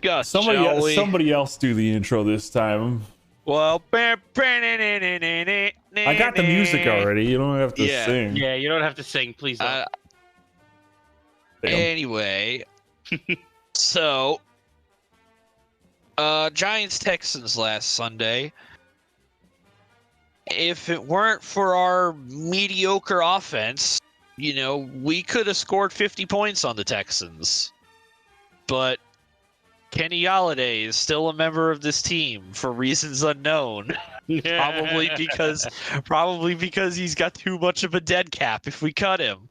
discuss, shall we? Somebody else do the intro this time. Well, I got the music already. You don't have to sing. Yeah, you don't have to sing, please don't. Anyway, so Giants Texans last Sunday. If it weren't for our mediocre offense, we could have scored 50 points on the Texans. But Kenny Golladay is still a member of this team for reasons unknown. Probably because he's got too much of a dead cap if we cut him.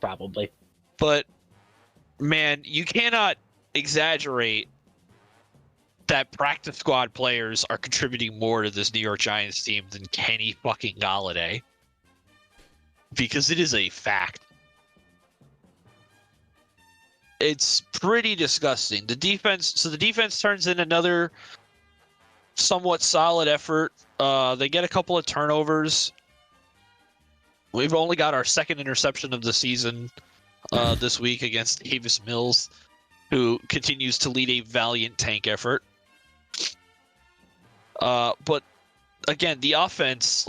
Probably. But man, you cannot exaggerate that practice squad players are contributing more to this New York Giants team than Kenny fucking Golladay. Because it is a fact. It's pretty disgusting. The defense turns in another somewhat solid effort. They get a couple of turnovers. We've only got our second interception of the season this week against Davis Mills, who continues to lead a valiant tank effort. But again, the offense,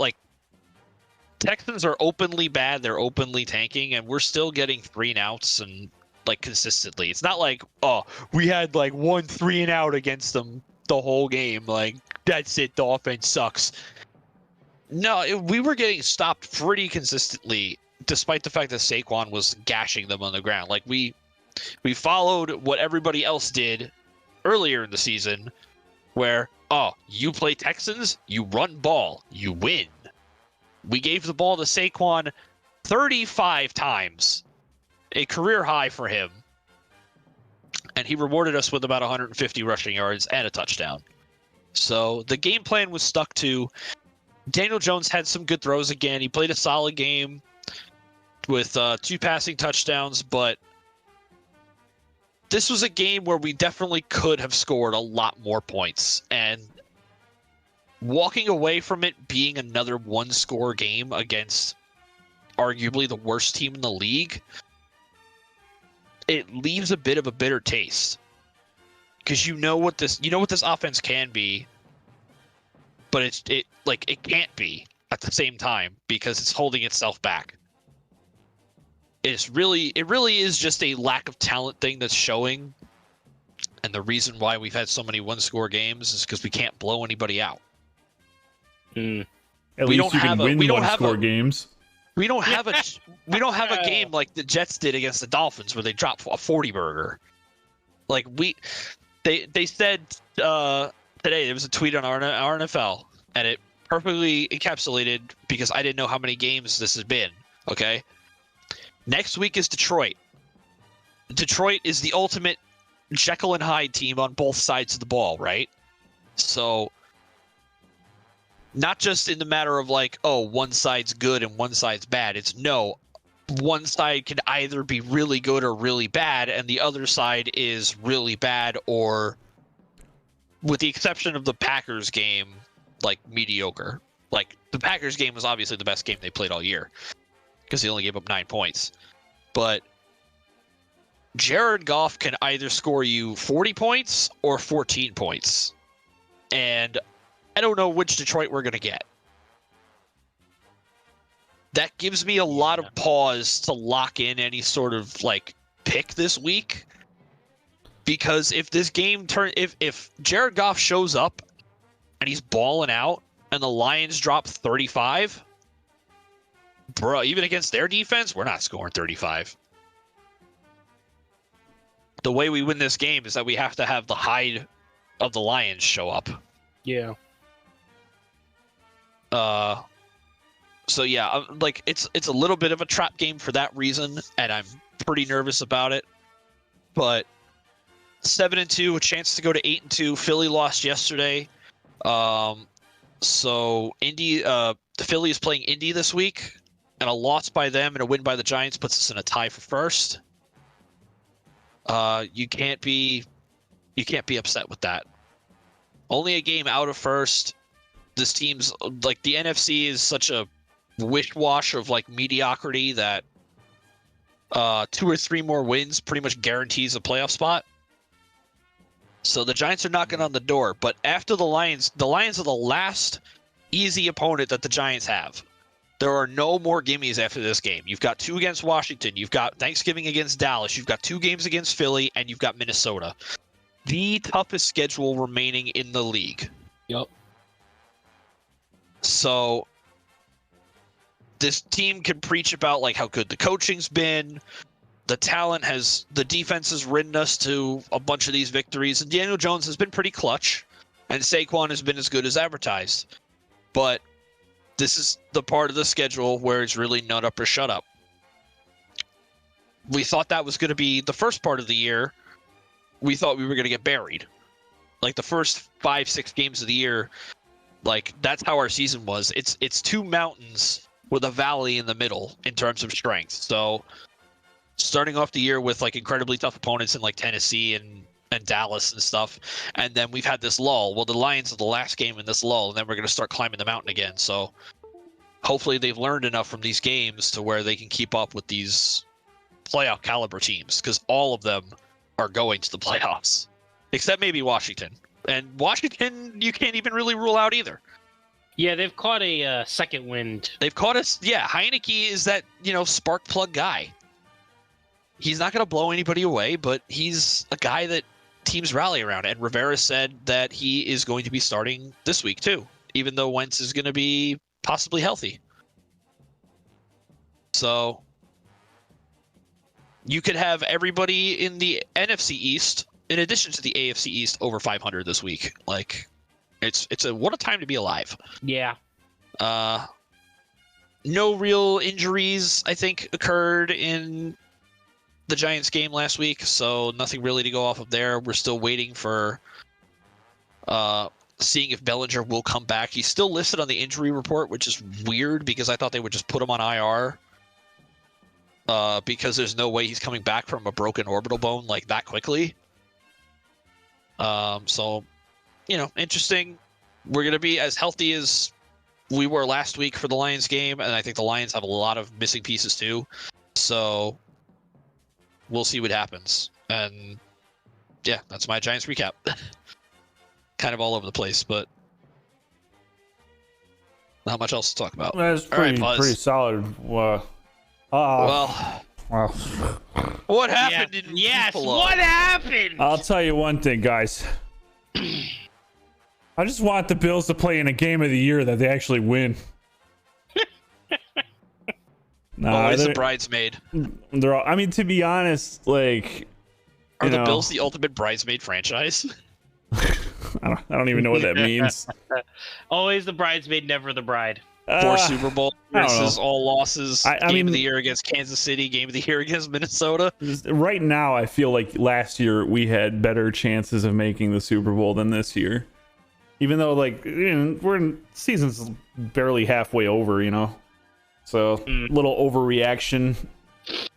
Texans are openly bad. They're openly tanking, and we're still getting 3-and-outs and consistently. It's not like, we had 1 3-and-out against them the whole game. That's it. The offense sucks. No, we were getting stopped pretty consistently, despite the fact that Saquon was gashing them on the ground. We followed what everybody else did earlier in the season, where you play Texans, you run ball, you win. We gave the ball to Saquon 35 times, a career high for him, and he rewarded us with about 150 rushing yards and a touchdown. So the game plan was stuck to. Daniel Jones had some good throws again. He played a solid game with 2 passing touchdowns, but this was a game where we definitely could have scored a lot more points. And walking away from it being another 1-score game against arguably the worst team in the league, it leaves a bit of a bitter taste. Because you know what this offense can be, but it can't be at the same time because it's holding itself back. It really is just a lack of talent thing that's showing, and the reason why we've had so many 1-score games is because we can't blow anybody out. At least you can win 1-score games. We don't have a game like the Jets did against the Dolphins where they dropped a 40-burger. They said today, there was a tweet on our NFL, and it perfectly encapsulated, because I didn't know how many games this has been, okay? Next week is Detroit. Detroit is the ultimate Jekyll and Hyde team on both sides of the ball, right? So, not just in the matter of one side's good and one side's bad. It's no, one side can either be really good or really bad, and the other side is really bad, or, with the exception of the Packers game, mediocre. The Packers game was obviously the best game they played all year, because they only gave up 9 points. But Jared Goff can either score you 40 points or 14 points. And I don't know which Detroit we're going to get. That gives me a lot of pause to lock in any sort of pick this week. Because if this game if Jared Goff shows up and he's balling out and the Lions drop 35, bro, even against their defense, we're not scoring 35. The way we win this game is that we have to have the hide of the Lions show up. Yeah. So yeah, it's a little bit of a trap game for that reason, and I'm pretty nervous about it. But 7-2, a chance to go to 8-2. Philly lost yesterday. So Indy, the Philly is playing Indy this week, and a loss by them and a win by the Giants puts us in a tie for first. You can't be upset with that. Only a game out of first. This team's the NFC is such a wish-wash of mediocrity that 2 or 3 more wins pretty much guarantees a playoff spot. So the Giants are knocking on the door. But after the Lions are the last easy opponent that the Giants have. There are no more gimmies after this game. You've got 2 against Washington. You've got Thanksgiving against Dallas. You've got 2 games against Philly, and you've got Minnesota. The toughest schedule remaining in the league. Yep. So this team can preach about like how good the coaching's been. The defense has ridden us to a bunch of these victories, and Daniel Jones has been pretty clutch, and Saquon has been as good as advertised. But this is the part of the schedule where it's really nut up or shut up. We thought that was going to be the first part of the year. We thought we were going to get buried. Like the first 5-6 games of the year, like that's how our season was. It's 2 mountains with a valley in the middle in terms of strength. So starting off the year with like incredibly tough opponents in like Tennessee and Dallas and stuff, and then we've had this lull. Well, the Lions are the last game in this lull, and then we're going to start climbing the mountain again. So hopefully they've learned enough from these games to where they can keep up with these playoff caliber teams, because all of them are going to the playoffs, except maybe Washington. And Washington, you can't even really rule out either. Yeah, they've caught a second wind. They've caught us. Yeah, Heineke is that, spark plug guy. He's not going to blow anybody away, but he's a guy that teams rally around. And Rivera said that he is going to be starting this week too, even though Wentz is going to be possibly healthy. So you could have everybody in the NFC East, in addition to the AFC East, over 500 this week. Like, what a time to be alive. Yeah. No real injuries, I think, occurred in the Giants game last week, so nothing really to go off of there. We're still waiting for seeing if Bellinger will come back. He's still listed on the injury report, which is weird because I thought they would just put him on IR because there's no way he's coming back from a broken orbital bone like that quickly. So, interesting. We're going to be as healthy as we were last week for the Lions game, and I think the Lions have a lot of missing pieces too. So we'll see what happens. And yeah, that's my Giants recap. Kind of all over the place, but not much else to talk about. That's pretty solid. Well, what happened in Buffalo? What happened? I'll tell you one thing, guys. I just want the Bills to play in a game of the year that they actually win. Always the bridesmaid. They're all, I mean, to be honest, like, are the Bills the ultimate bridesmaid franchise? I don't even know what that means. Always the bridesmaid, never the bride. 4 Super Bowl versus all losses. Game of the year against Kansas City. Game of the year against Minnesota. Right now, I feel like last year we had better chances of making the Super Bowl than this year. Even though, like, we're in season's barely halfway over, so little overreaction.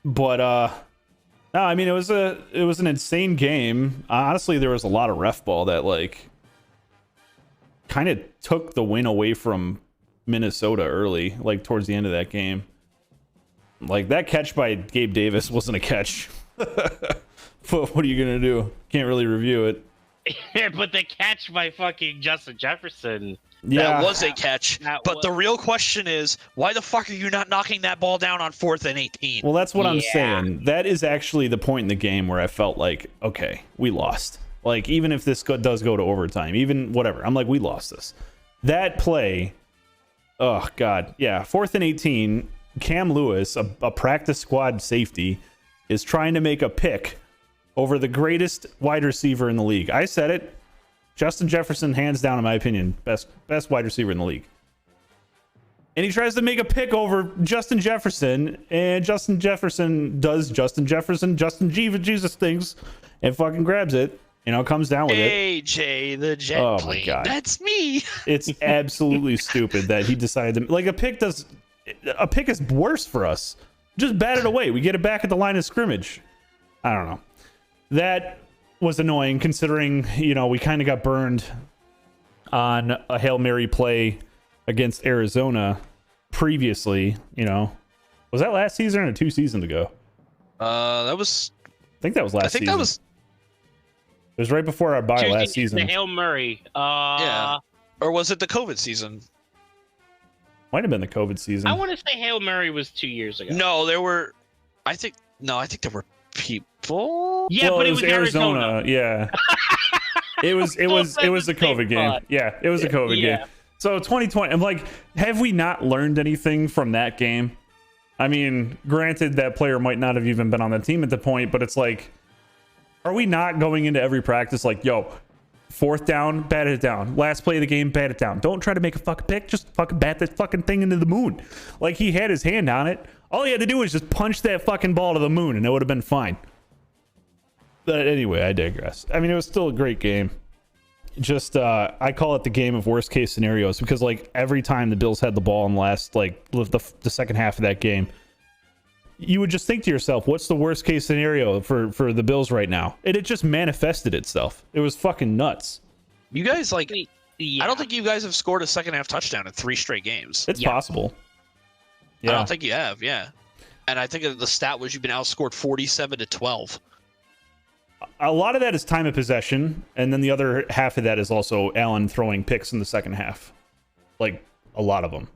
But no, I mean it was an insane game. Honestly, there was a lot of ref ball that like kind of took the win away from Minnesota early, like towards the end of that game. Like that catch by Gabe Davis wasn't a catch. But what are you gonna do? Can't really review it. But the catch by fucking Justin Jefferson. Yeah, that was a catch. But the real question is, why the fuck are you not knocking that ball down on 4th and 18? Well, that's what I'm saying. That is actually the point in the game where I felt like, okay, we lost. Like, even if this does go to overtime, even whatever, I'm like, we lost this. That play, oh, God. Yeah, 4th and 18, Cam Lewis, a practice squad safety, is trying to make a pick over the greatest wide receiver in the league. I said it. Justin Jefferson, hands down, in my opinion, best wide receiver in the league. And he tries to make a pick over Justin Jefferson, and Justin Jefferson does Justin Jesus things and fucking grabs it, comes down with it. AJ the jet oh plane. My God. That's me. It's absolutely stupid that he decided to, like, a pick is worse for us. Just bat it away. We get it back at the line of scrimmage. I don't know. That was annoying considering, we kind of got burned on a Hail Mary play against Arizona previously, Was that last season or 2 seasons ago? I think that was last season. It was right before our bye last season. The Hail Murray. Yeah. Or was it the COVID season? Might have been the COVID season. I want to say Hail Murray was 2 years ago. No, there were. I think there were people. Yeah, well, but it was Arizona. Yeah. It was the COVID game. Yeah, it was a COVID game. So 2020. I'm like, have we not learned anything from that game? I mean, granted, that player might not have even been on the team at the point, but it's like, are we not going into every practice like, yo, fourth down, bat it down. Last play of the game, bat it down. Don't try to make a fucking pick. Just fucking bat that fucking thing into the moon. Like, he had his hand on it. All he had to do was just punch that fucking ball to the moon, and it would have been fine. But anyway, I digress. I mean, it was still a great game. Just, I call it the game of worst case scenarios because, like, every time the Bills had the ball in the last, like, the second half of that game, you would just think to yourself, what's the worst case scenario for the Bills right now? And it just manifested itself. It was fucking nuts. You guys, like, I don't think you guys have scored a second half touchdown in 3 straight games. It's possible. Yeah. I don't think you have, yeah. And I think the stat was you've been outscored 47-12. A lot of that is time of possession, and then the other half of that is also Allen throwing picks in the second half. Like, a lot of them.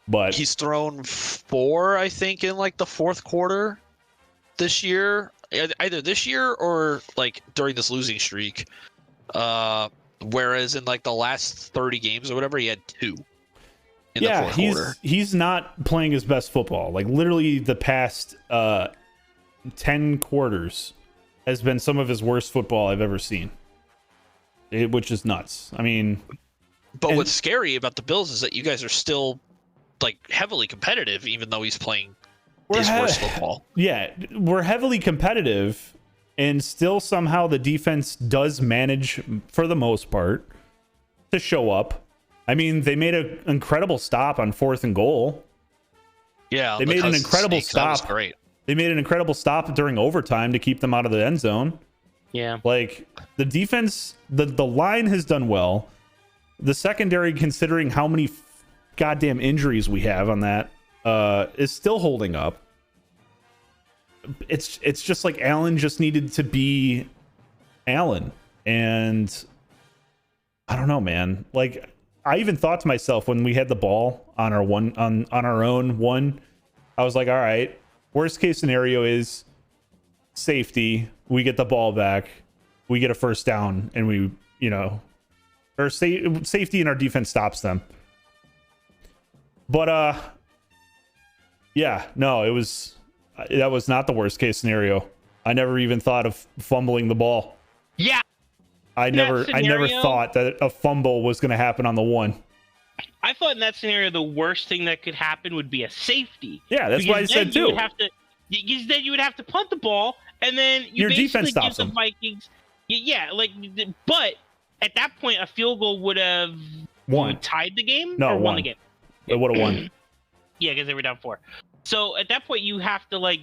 But he's thrown 4, I think, in like the fourth quarter this year, either this year or like during this losing streak. Whereas in like the last 30 games or whatever, he had 2 in the fourth quarter. He's not playing his best football. Like, literally the past 10 quarters has been some of his worst football I've ever seen. Which is nuts. I mean, but what's scary about the Bills is that you guys are still like heavily competitive, even though he's playing his worst football. Yeah, we're heavily competitive, and still somehow the defense does manage, for the most part, to show up. I mean, they made an incredible stop on 4th and goal. Yeah, they made an incredible stop. That was great. They made an incredible stop during overtime to keep them out of the end zone. Yeah, like the defense, the line has done well. The secondary, considering how many goddamn injuries we have on that, is still holding up. It's just like Allen just needed to be Allen, and I don't know, man. Like, I even thought to myself when we had the ball on our on our own one, I was like, all right, worst case scenario is safety. We get the ball back, we get a first down, and we, or safety and our defense stops them. But yeah, no, that was not the worst case scenario. I never even thought of fumbling the ball. Yeah. I never thought that a fumble was going to happen on the 1. I thought in that scenario the worst thing that could happen would be a safety. Yeah, that's what I said too. Because then you would have to punt the ball, and then your defense stops the Vikings. Yeah, but at that point a field goal would have tied the game or won the game. It would have won. Yeah, because they were down 4. So at that point, you have to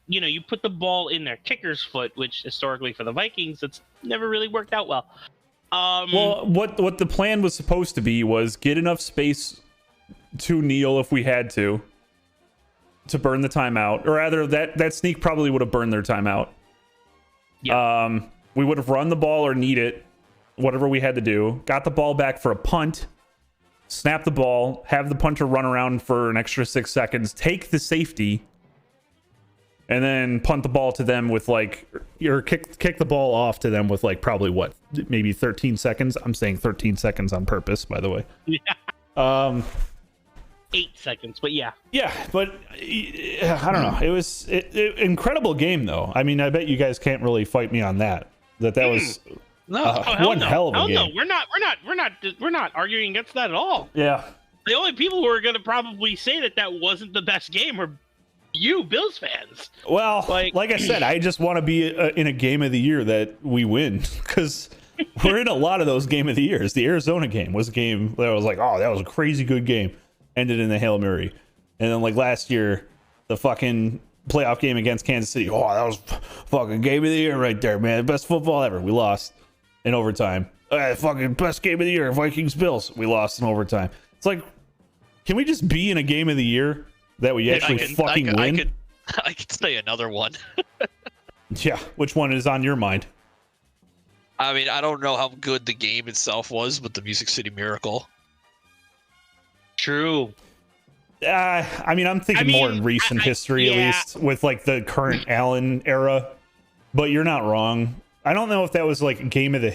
you put the ball in their kicker's foot, which historically for the Vikings, it's never really worked out well. Well, what the plan was supposed to be was get enough space to kneel if we had to burn the timeout, or rather that sneak probably would have burned their timeout. Yeah. We would have run the ball or need it, whatever we had to do. Got the ball back for a punt. Snap the ball, have the punter run around for an extra 6 seconds, take the safety, and then punt the ball to them with kick the ball off to them with probably maybe 13 seconds. I'm saying 13 seconds on purpose, by the way. Yeah. 8 seconds, but yeah. Yeah, but I don't know. It was an incredible game, though. I mean, I bet you guys can't really fight me on that. That was. No, one hell of a game. No, we're not arguing against that at all. Yeah. The only people who are going to probably say that wasn't the best game are you, Bills fans. Well, like I said, I just want to be in a game of the year that we win, because we're in a lot of those game of the years. The Arizona game was a game that was like, oh, that was a crazy good game. Ended in the Hail Mary. And then last year, the fucking playoff game against Kansas City. Oh, that was fucking game of the year right there, man. Best football ever. We lost in overtime. Fucking best game of the year, Vikings Bills. We lost in overtime. It's like, can we just be in a game of the year that we actually win? I could say another one. Yeah, which one is on your mind? I mean, I don't know how good the game itself was, but the Music City Miracle. True. I mean, I'm thinking more in recent history, at least, with like the current Allen era. But you're not wrong. I don't know if that was like game of the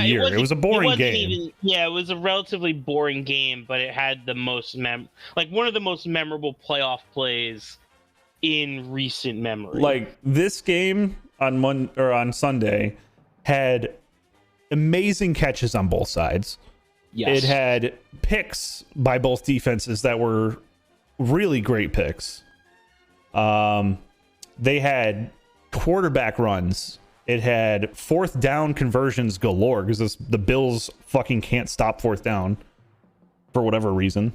year. It was a boring game. It was a relatively boring game, but it had the most one of the most memorable playoff plays in recent memory. Like this game on Sunday had amazing catches on both sides. Yes. It had picks by both defenses that were really great picks. They had quarterback runs. It had fourth down conversions galore because the Bills fucking can't stop fourth down for whatever reason.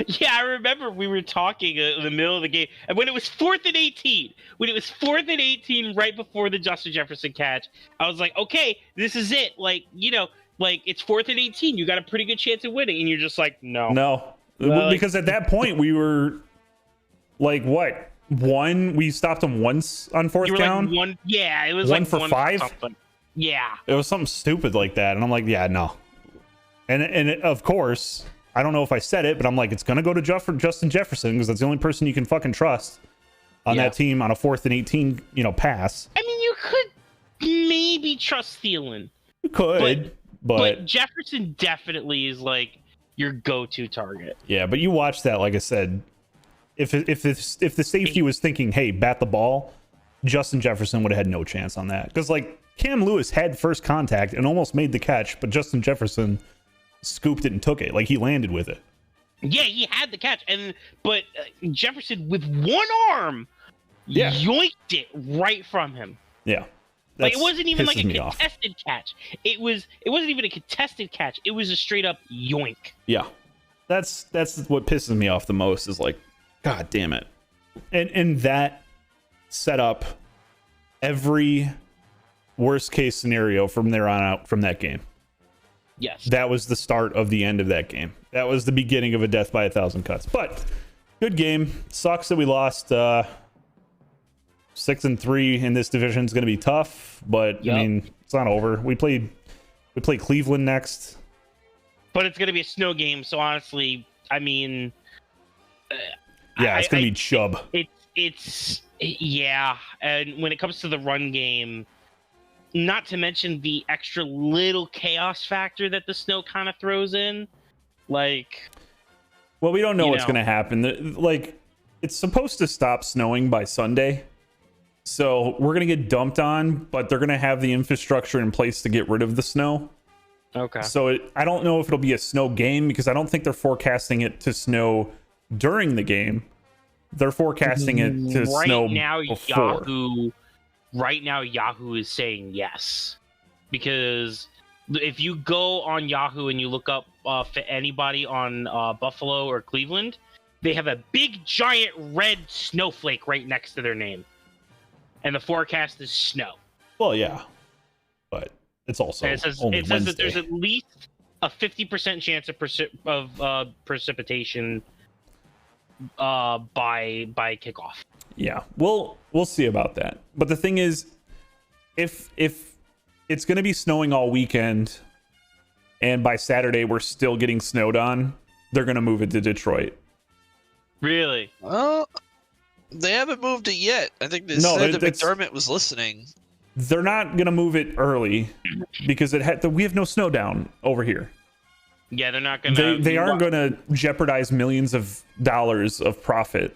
Yeah, I remember we were talking in the middle of the game, and when it was 4th and 18, right before the Justin Jefferson catch, I was like, okay, this is it. Like, it's 4th and 18. You got a pretty good chance of winning, and you're just like, no. Because at that point we were like, what? We stopped them once on fourth down. Like one, yeah, it was one like for 5. Something. Yeah, it was something stupid like that, and I'm like, yeah, no. And of course, I don't know if I said it, but I'm like, it's gonna go to Justin Jefferson because that's the only person you can fucking trust on that team on a 4th and 18, pass. I mean, you could maybe trust Thielen. You could, but Jefferson definitely is like your go-to target. Yeah, but you watch that, like I said. If the safety was thinking, hey, bat the ball, Justin Jefferson would have had no chance on that. Because, like, Cam Lewis had first contact and almost made the catch, but Justin Jefferson scooped it and took it. Like, he landed with it. Yeah, he had the catch. But Jefferson, with one arm, yoinked it right from him. Yeah. Like, it wasn't even like a contested catch. It wasn't even a contested catch. It was a straight-up yoink. Yeah. That's what pisses me off the most is, like, God damn it. And that set up every worst case scenario from there on out from that game. Yes. That was the start of the end of that game. That was the beginning of a death by 1,000 cuts. But good game. Sucks that we lost 6-3 in this division. Is going to be tough, but I mean, it's not over. We play Cleveland next. But it's going to be a snow game, so honestly, I mean, yeah, it's gonna be Chubb. It's and when it comes to the run game, not to mention the extra little chaos factor that the snow kind of throws in, like. Well, we don't know what's gonna happen. Like, it's supposed to stop snowing by Sunday, so we're gonna get dumped on, but they're gonna have the infrastructure in place to get rid of the snow. Okay. So I don't know if it'll be a snow game because I don't think they're forecasting it to snow during the game. They're forecasting it to snow before. Right now, Yahoo is saying yes. Because if you go on Yahoo and you look up for anybody on Buffalo or Cleveland, they have a big, giant red snowflake right next to their name. And the forecast is snow. Well, yeah. But it's also it says that there's at least a 50% chance of precipitation by kickoff. Yeah, we'll see about that. But the thing is, if it's going to be snowing all weekend, and by Saturday we're still getting snowed on, they're going to move it to Detroit. Really? Well, they haven't moved it yet. I think they said that McDermott was listening. They're not going to move it early because we have no snow down over here. Yeah, they're not going to. They aren't going to jeopardize millions of dollars of profit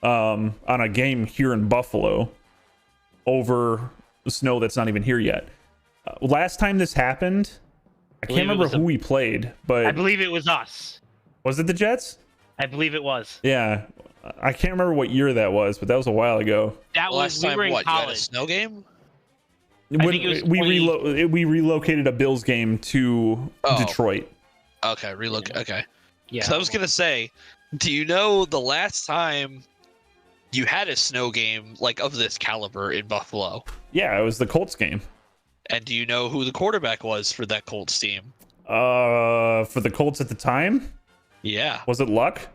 on a game here in Buffalo over the snow that's not even here yet. Last time this happened, I can't remember who we played, but I believe it was us. Was it the Jets? I believe it was. Yeah, I can't remember what year that was, but that was a while ago. That was last time. We were in what? college. You had a snow game? We relocated a Bills game to Detroit. Okay, Okay. Yeah. So I was gonna say, do you know the last time you had a snow game like of this caliber in Buffalo? Yeah, it was the Colts game. And do you know who the quarterback was for that Colts team? For the Colts at the time? Yeah. Was it Luck?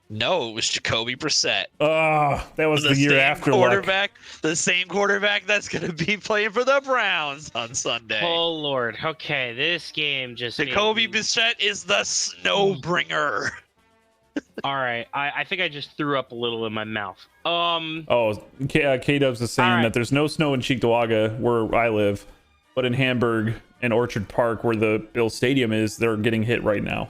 No, it was Jacoby Brissett. Oh, that was the year same after quarterback. The same quarterback that's going to be playing for the Browns on Sunday. Oh Lord. Okay, this game just. Jacoby Brissett is the snowbringer. All right, I think I just threw up a little in my mouth. Oh, K-Dubs is saying All right. that there's no snow in Cheektowaga where I live, but in Hamburg and Orchard Park where the Bill Stadium is, they're getting hit right now.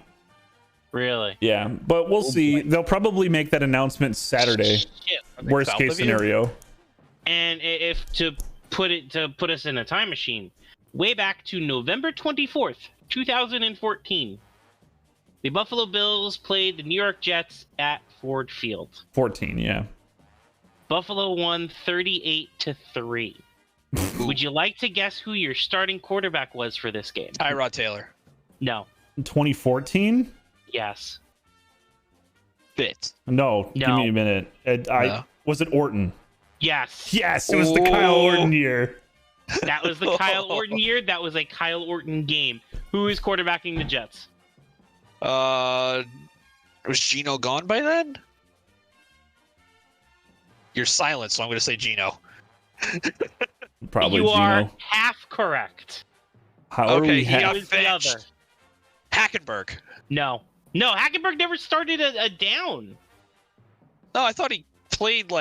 Really? Yeah, but we'll see. They'll probably make that announcement Saturday. Shit. Worst case scenario. And if to put us in a time machine, way back to November 24th, 2014, the Buffalo Bills played the New York Jets at Ford Field. 14, yeah. Buffalo won 38-3. Would you like to guess who your starting quarterback was for this game? Tyrod Taylor. No. 2014? Yes. Fit. No, give me a minute. Was it Orton? Yes. Yes, it was the Kyle Orton year. That was the Kyle Orton year. That was a Kyle Orton game. Who is quarterbacking the Jets? Was Gino gone by then? You're silent, so I'm going to say Gino. Probably you Gino. are half correct. How are we he got Who is the benched. other? Hackenberg. No, Hackenberg never started a down. No, I thought he played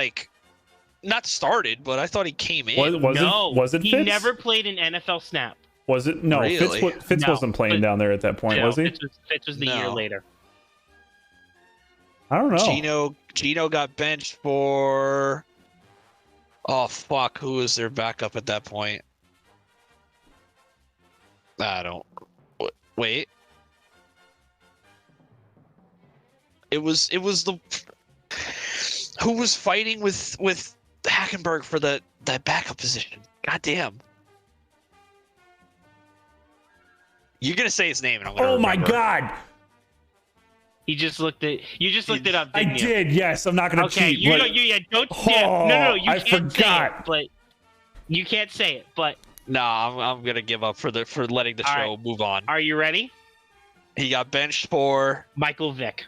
not started, but I thought he came in. Was it he Fitz? never played an NFL snap. Was it? No, Really? Fitz No, wasn't playing but- down there at that point, No, was he? Fitz was the year No. later. I don't know. Gino got benched for. Oh fuck! Who was their backup at that point? I don't. Wait. It was the. Who was fighting with Hackenberg for that backup position? God damn. You're gonna say his name, and I'm gonna. Oh my remember. God! You just looked it up. I Didn't you? did. Yes, I'm not gonna Okay, cheat. you but- don't. Oh, No, you I can't forgot. say it. But you can't say it. But No, I'm gonna give up for letting the All show move on. are you ready? He got benched for. Michael Vick.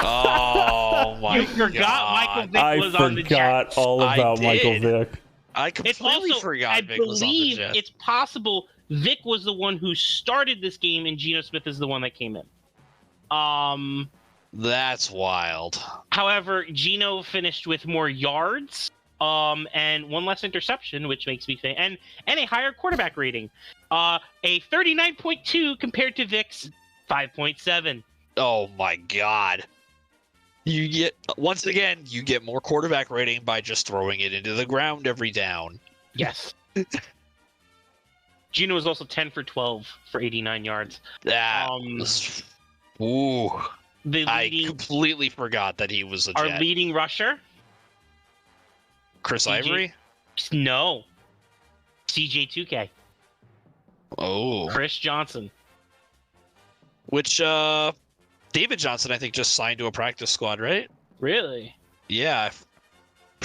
Oh my You forgot God. Michael Vick I was on the forgot Jets. all I about Michael did. Vick. I It's completely also, forgot I Vic was on the believe Jets. it's possible Vic was the one who started this game, and Geno Smith is the one that came in. That's wild. However, Geno finished with more yards, and one less interception, which makes me think, and a higher quarterback rating, a 39.2 compared to Vic's 5.7. Oh my God. You get more quarterback rating by just throwing it into the ground every down. Yes. Geno was also 10 for 12 for 89 yards. That was, ooh. I completely forgot that he was a our Jet. leading rusher. Chris CJ Ivory? No. CJ2K. Oh. Chris Johnson. Which David Johnson, I think, just signed to a practice squad, right? Really? Yeah, I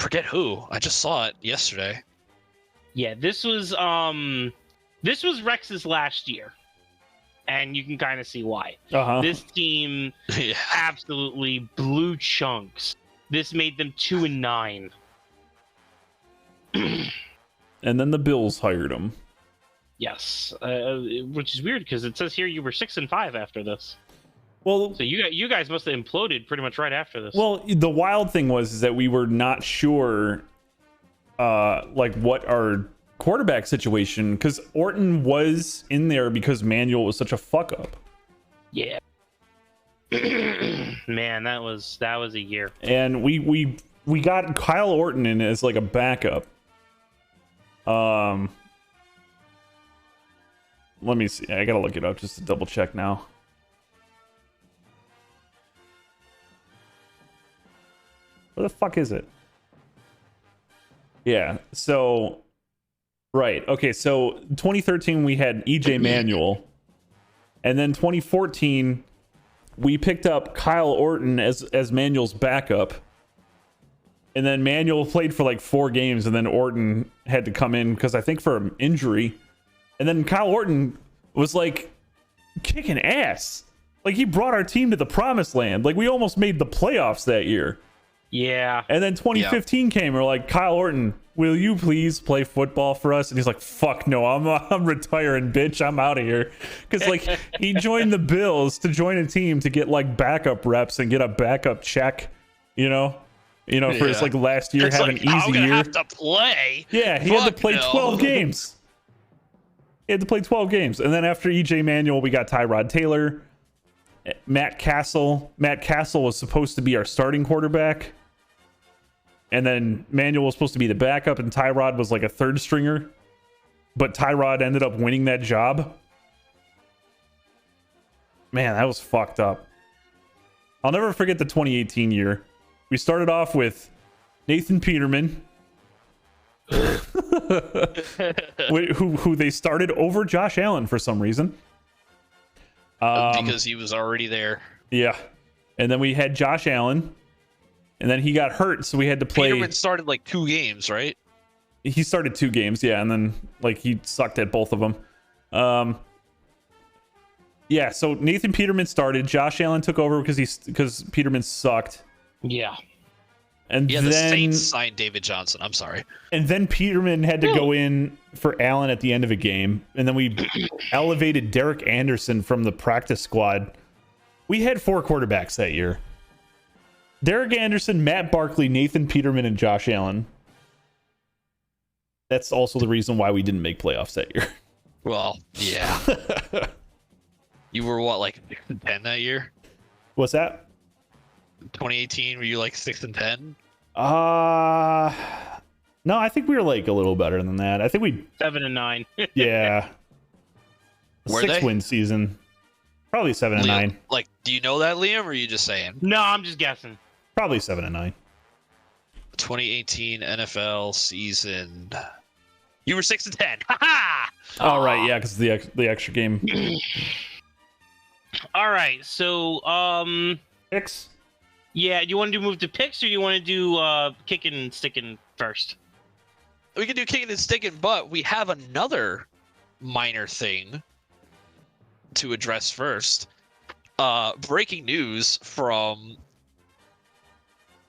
forget who. I just saw it yesterday. Yeah, this was Rex's last year. And you can kind of see why. Uh-huh. This team Yeah. absolutely blew chunks. This made them 2-9. And then the Bills hired him. Yes, which is weird because it says here you were 6-5 after this. Well, So you guys must have imploded pretty much right after this. well, the wild thing was is that we were not sure, what our quarterback situation, because Orton was in there because Manuel was such a fuck up, yeah. Man, that was a year. and we got Kyle Orton in as like a backup. Let me see. I gotta look it up just to double check now. Where the fuck is it? Yeah, so right. Okay, so 2013 we had EJ Manuel. And then 2014 we picked up Kyle Orton as Manuel's backup. And then Manuel played for like 4 games, and then Orton had to come in because I think for an injury. And then Kyle Orton was like kicking ass. Like, he brought our team to the promised land. Like, we almost made the playoffs that year. Yeah. And then 2015 came. We're like, Kyle Orton, will you please play football for us? And he's like, fuck no, I'm retiring, bitch. I'm out of here. Because, like, he joined the Bills to join a team to get, like, backup reps and get a backup check, you know, for his, like, last year, have an easy I'm gonna year. have to play. Yeah, he had to play 12 games. He had to play 12 games. And then after EJ Manuel, we got Tyrod Taylor, Matt Castle. Matt Castle was supposed to be our starting quarterback. And then Manuel was supposed to be the backup, and Tyrod was like a third stringer. But Tyrod ended up winning that job. Man, that was fucked up. I'll never forget the 2018 year. We started off with Nathan Peterman, who they started over Josh Allen for some reason. Because he was already there. Yeah. And then we had Josh Allen. And then he got hurt, so we had to play. Peterman started like 2 games, right? He started 2 games, yeah, and then like he sucked at both of them. Yeah, so Nathan Peterman started. Josh Allen took over because Peterman sucked. Yeah. And yeah, then the Saints signed David Johnson. I'm sorry. And then Peterman had to go in for Allen at the end of a game, and then we elevated Derek Anderson from the practice squad. We had 4 quarterbacks that year. Derek Anderson, Matt Barkley, Nathan Peterman, and Josh Allen. That's also the reason why we didn't make playoffs that year. Well, yeah. You were what, like 6-10 that year? What's that? 2018, were you like 6-10? No, I think we were like a little better than that. I think we 7-9. yeah. Were 6-win season. Probably 7-9. Like, do you know that, Liam, or are you just saying? No, I'm just guessing. Probably 7-9. 2018 NFL season. You were 6-10. Ha ha! All right, yeah, because the extra game. All right, so Picks. yeah, do you want to move to picks, or do you want to do kicking and sticking first? We can do kicking and sticking, but we have another minor thing to address first. Breaking news from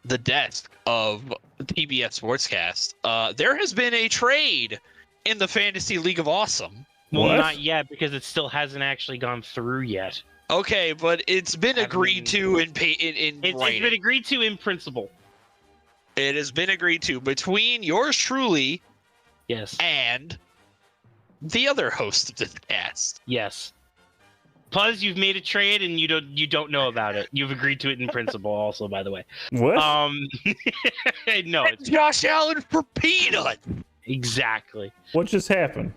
the desk of TBS Sportscast. There has been a trade in the Fantasy League of Awesome. Well, What? not yet, because it still hasn't actually gone through yet. Okay, but it's been agreed to in It's writing. been agreed to in principle. It has been agreed to between yours truly Yes. and the other host of this cast. Yes. Plus, you've made a trade and you don't know about it. You've agreed to it in principle, also, by the way. What? No, it's Josh Allen for peanut. exactly. What just happened?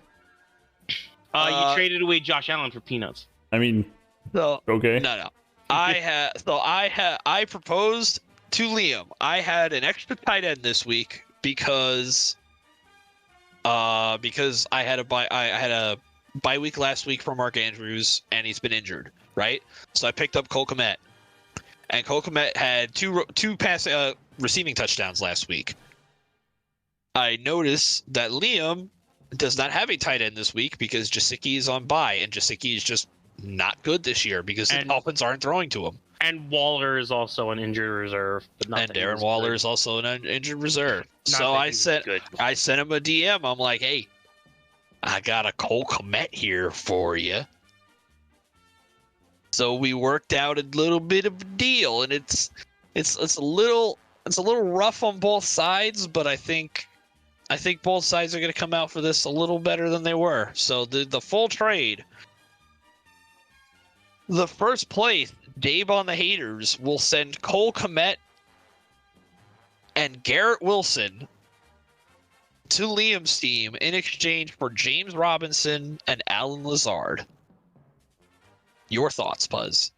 You traded away Josh Allen for peanuts. I mean, So okay. no. I proposed to Liam. I had an extra tight end this week because I had a bye week last week for Mark Andrews, and he's been injured, right? So I picked up Cole Kmet, and Cole Kmet had two pass receiving touchdowns last week. I noticed that Liam does not have a tight end this week because Gesicki is on bye, and Gesicki is just not good this year because the Dolphins aren't throwing to him. And Waller is also an injured reserve. But not And that he Darren was Waller good. is also an injured reserve. Not So that I he was sent good. him a DM. I'm like, hey, I got a Cole Kmet here for you. So we worked out a little bit of a deal, and it's a little rough on both sides, but I think both sides are going to come out for this a little better than they were. So the full trade, the first place, Dave on the Haters, will send Cole Kmet and Garrett Wilson to Liam's team in exchange for James Robinson and Alan Lazard. Your thoughts, Puzz?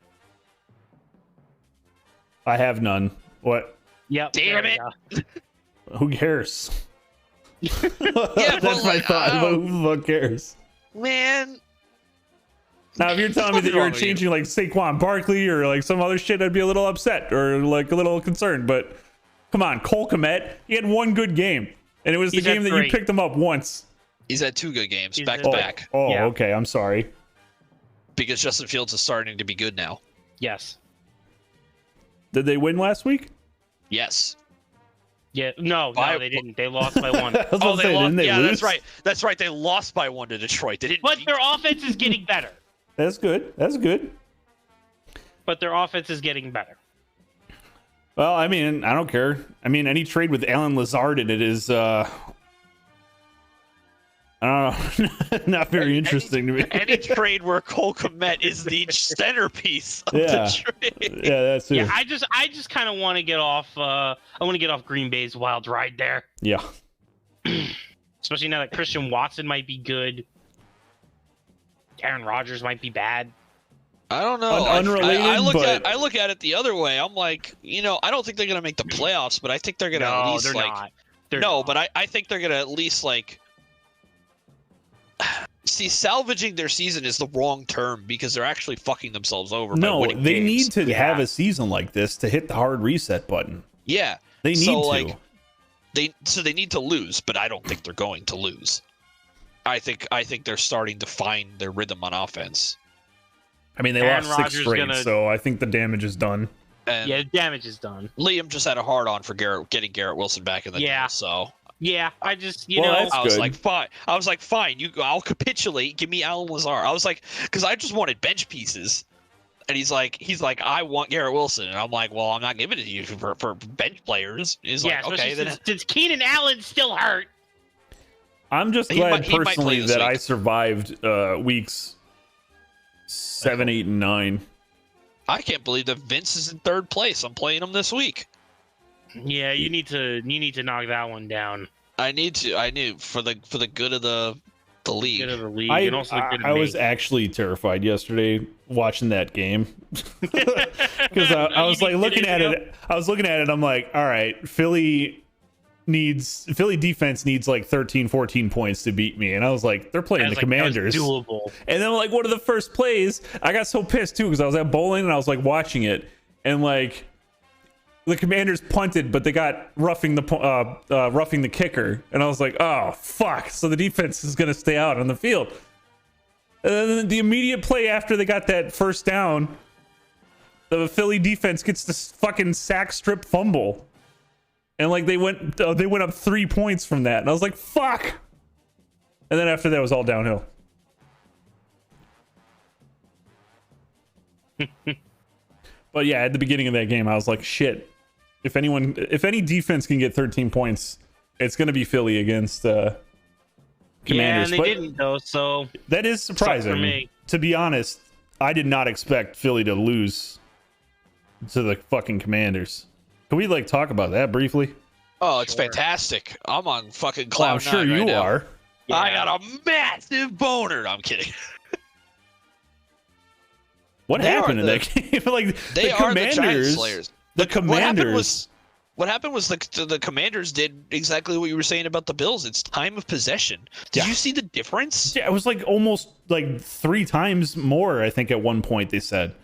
I have none. What? Yep. Damn there it. we go. Who cares? Yeah, That's but, my like, thought. I don't- Who the fuck cares? Man, Now, if you're telling me that you were changing like Saquon Barkley or like some other shit, I'd be a little upset or like a little concerned. But come on, Cole Kmet, he had one good game, and it was the He's had game that you 3. picked him up once. he's had 2 good games He's back had- to back. Oh, Yeah. okay. I'm sorry. because Justin Fields is starting to be good now. Yes. Did they win last week? Yes. Yeah. No, they didn't. They lost by one. I was about to say, didn't they lose? That's right. That's right. They lost by 1 to Detroit. They didn't. But their offense is getting better. That's good. That's good. But their offense is getting better. Well, I mean, I don't care. I mean, any trade with Alan Lazard in it is, I don't know, not very interesting to me. Any trade where Cole Kmet is the centerpiece of the trade. Yeah, that's it. Yeah, I just kind of want to get off. I want to get off Green Bay's wild ride there. Yeah. Especially now that Christian Watson might be good. Aaron Rodgers might be bad. I don't know. Unrelated, I but look at it the other way. I'm like, I don't think they're gonna make the playoffs, but I think they're gonna at least but I think they're gonna at least see, salvaging their season is the wrong term because they're actually fucking themselves over. No, by winning they games. need to have a season like this to hit the hard reset button. Yeah, they need to. They need to lose, but I don't think they're going to lose. I think they're starting to find their rhythm on offense. I mean, they lost 6 straight, so I think the damage is done. And the damage is done. Liam just had a hard on for getting Garrett Wilson back in the deal, so. Yeah, I just, I was like, fine. I'll capitulate. Give me Alan Lazard. I was like, because I just wanted bench pieces. And he's like, I want Garrett Wilson. And I'm like, well, I'm not giving it to you for bench players. He's like, okay. Since Keenan Allen's still hurt. I'm just glad personally that week. I survived weeks 7, 8, and 9. I can't believe that Vince is in 3rd place. I'm playing him this week. Yeah, you need to knock that one down. I need for the good of the league. Good of the league, I was actually terrified yesterday watching that game because I was like looking at it. I was looking at it. I'm like, all right, Philly defense needs like 13, 14 points to beat me, and I was like, they're playing the Commanders. That was doable. And then like one of the first plays, I got so pissed too because I was at bowling and I was like watching it, and like the Commanders punted, but they got roughing the kicker, and I was like, oh fuck! So the defense is gonna stay out on the field. And then the immediate play after they got that first down, the Philly defense gets this fucking sack strip fumble. And like they went up 3 points from that, and I was like, "Fuck!" And then after that, it was all downhill. But yeah, at the beginning of that game, I was like, "Shit! If any defense can get 13 points, it's gonna be Philly against Commanders." Yeah, and they didn't though, so that is surprising. For me. To be honest, I did not expect Philly to lose to the fucking Commanders. Can we like talk about that briefly? Oh, it's fantastic. I'm on fucking cloud I'm sure nine you right now. are. Yeah. I got a massive boner. No, I'm kidding. What happened in that game? Like they are the Giant Slayers. The Commanders. What happened was the Commanders did exactly what you were saying about the Bills. It's time of possession. Did you see the difference? Yeah, it was like almost like 3 times more, I think, at one point they said.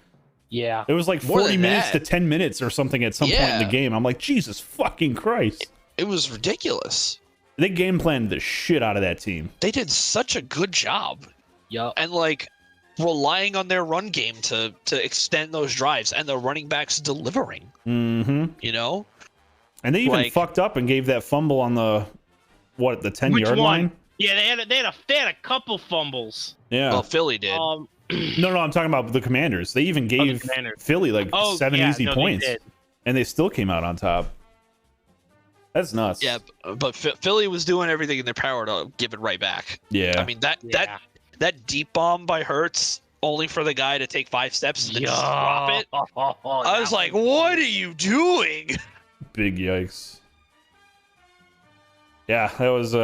Yeah. It was like 40 minutes to 10 minutes or something at some point in the game. I'm like, Jesus fucking Christ. It was ridiculous. They game planned the shit out of that team. They did such a good job. Yeah. And like relying on their run game to extend those drives and the running backs delivering. Mm-hmm. You know? And they even fucked up and gave that fumble on the 10-yard line? Yeah, they had a couple fumbles. Yeah. Well, Philly did. No, I'm talking about the Commanders. They even gave Philly like 7 easy points, and they still came out on top. That's nuts. Yeah, but Philly was doing everything in their power to give it right back. Yeah. I mean that deep bomb by Hurts, only for the guy to take 5 steps and then just drop it. I was like, "What are you doing?" Big yikes. Yeah, that was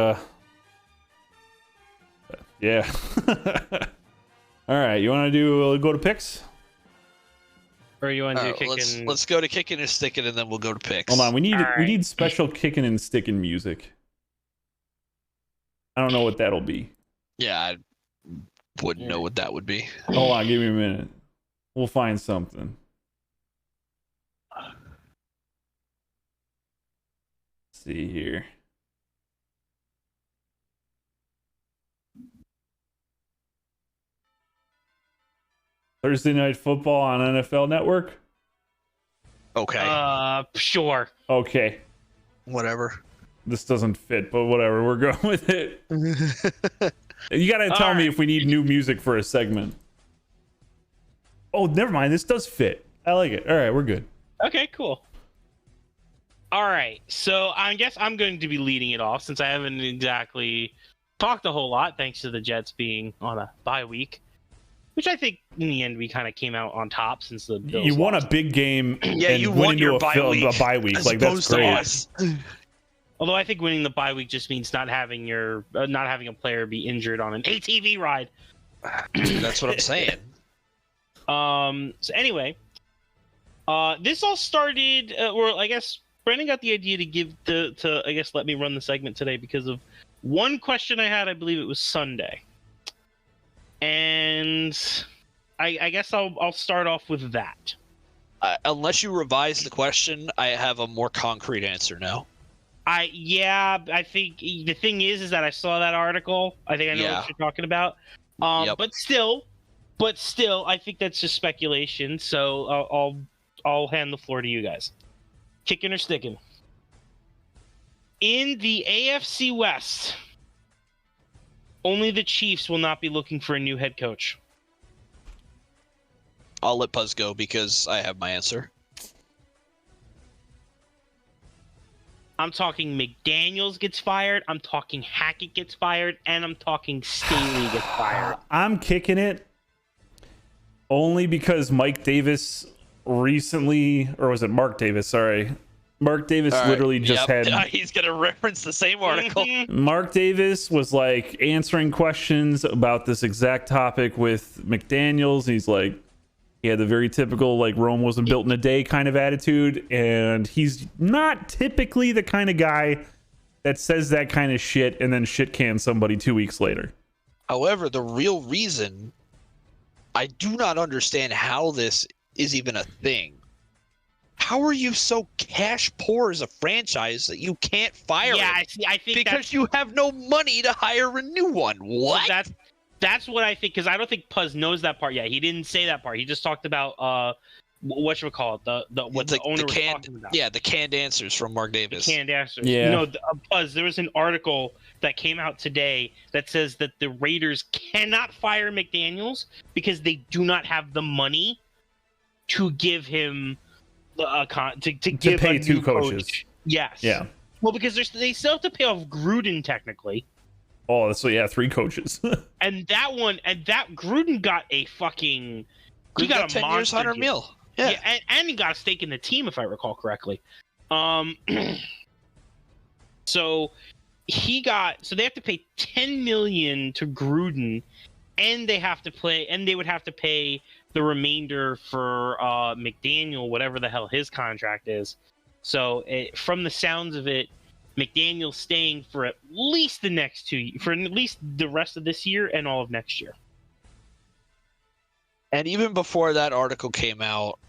yeah. All right, you want to do go to picks? Or you want to do kicking? Let's go to kicking and sticking, and then we'll go to picks. Hold on, we need special kicking and sticking music. I don't know what that'll be. Yeah, I wouldn't know what that would be. Hold on, give me a minute. We'll find something. Let's see here. Thursday Night Football on NFL Network? Okay. Sure. Okay. Whatever. This doesn't fit, but whatever. We're going with it. You gotta tell me if we need new music for a segment. Oh, never mind. This does fit. I like it. All right, we're good. Okay, cool. All right, so I guess I'm going to be leading it off since I haven't exactly talked a whole lot, thanks to the Jets being on a bye week, which I think in the end we kind of came out on top since the Bills You won lost. a big game. Yeah, and you went won into your a bye week. as Like that's opposed to great. us. Although I think winning the bye week just means not having a player be injured on an ATV ride. That's what I'm saying. So anyway, this all started, or I guess Brandon got the idea to I guess let me run the segment today because of one question I had. I believe it was Sunday, and I guess I'll start off with that. Unless you revise the question, I have a more concrete answer now. I think the thing is that I saw that article. I think I know what you're talking about. Yep. But still, I think that's just speculation. So I'll hand the floor to you guys. Kicking or sticking? In the AFC West, only the Chiefs will not be looking for a new head coach. I'll let Puzz go because I have my answer. I'm talking McDaniels gets fired, I'm talking Hackett gets fired, and I'm talking Staley gets fired. I'm kicking it only because Mike Davis recently, or was it Mark Davis? Sorry. Mark Davis literally just had... He's going to reference the same article. Mark Davis was like answering questions about this exact topic with McDaniels. He's like, he had the very typical, like, Rome wasn't built in a day kind of attitude. And he's not typically the kind of guy that says that kind of shit and then shit can somebody 2 weeks later. However, the real reason I do not understand how this is even a thing. How are you so cash poor as a franchise that you can't fire him? I think because you have no money to hire a new one. What? That's what I think, because I don't think Puzz knows that part yet. He didn't say that part. He just talked about whatchamacallit, the owner was talking about. Yeah, the canned answers from Mark Davis. The canned answers. Yeah. No, Puzz, there was an article that came out today that says that the Raiders cannot fire McDaniels because they do not have the money to give him to give pay a two new coaches. Coach. Yes. Yeah. Well, because they still have to pay off Gruden technically. Oh, so yeah, 3 coaches. And that Gruden got a fucking... He got a 10 years, monster $100 million. Yeah. and he got a stake in the team, if I recall correctly. So they have to pay $10 million to Gruden, and they would have to pay the remainder for McDaniel, whatever the hell his contract is. So from the sounds of it, McDaniel's staying for at least for at least the rest of this year and all of next year. And even before that article came out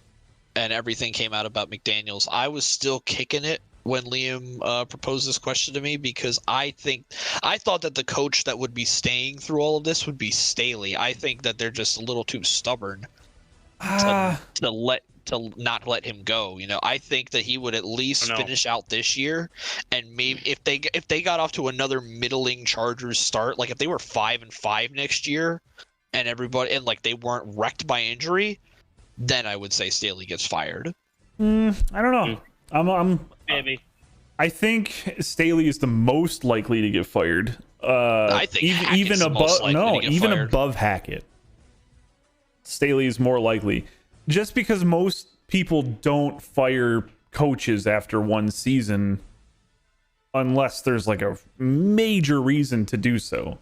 and everything came out about McDaniels, I was still kicking it when Liam proposed this question to me because I thought that the coach that would be staying through all of this would be Staley. I think that they're just a little too stubborn to not let him go. You know, I think that he would at least finish out this year, and maybe if they got off to another middling Chargers start, like if they were 5-5 next year, and everybody and like they weren't wrecked by injury, then I would say Staley gets fired. I don't know. Maybe. I think Staley is the most likely to get fired. I think even above Hackett. Staley is more likely. Just because most people don't fire coaches after one season unless there's like a major reason to do so.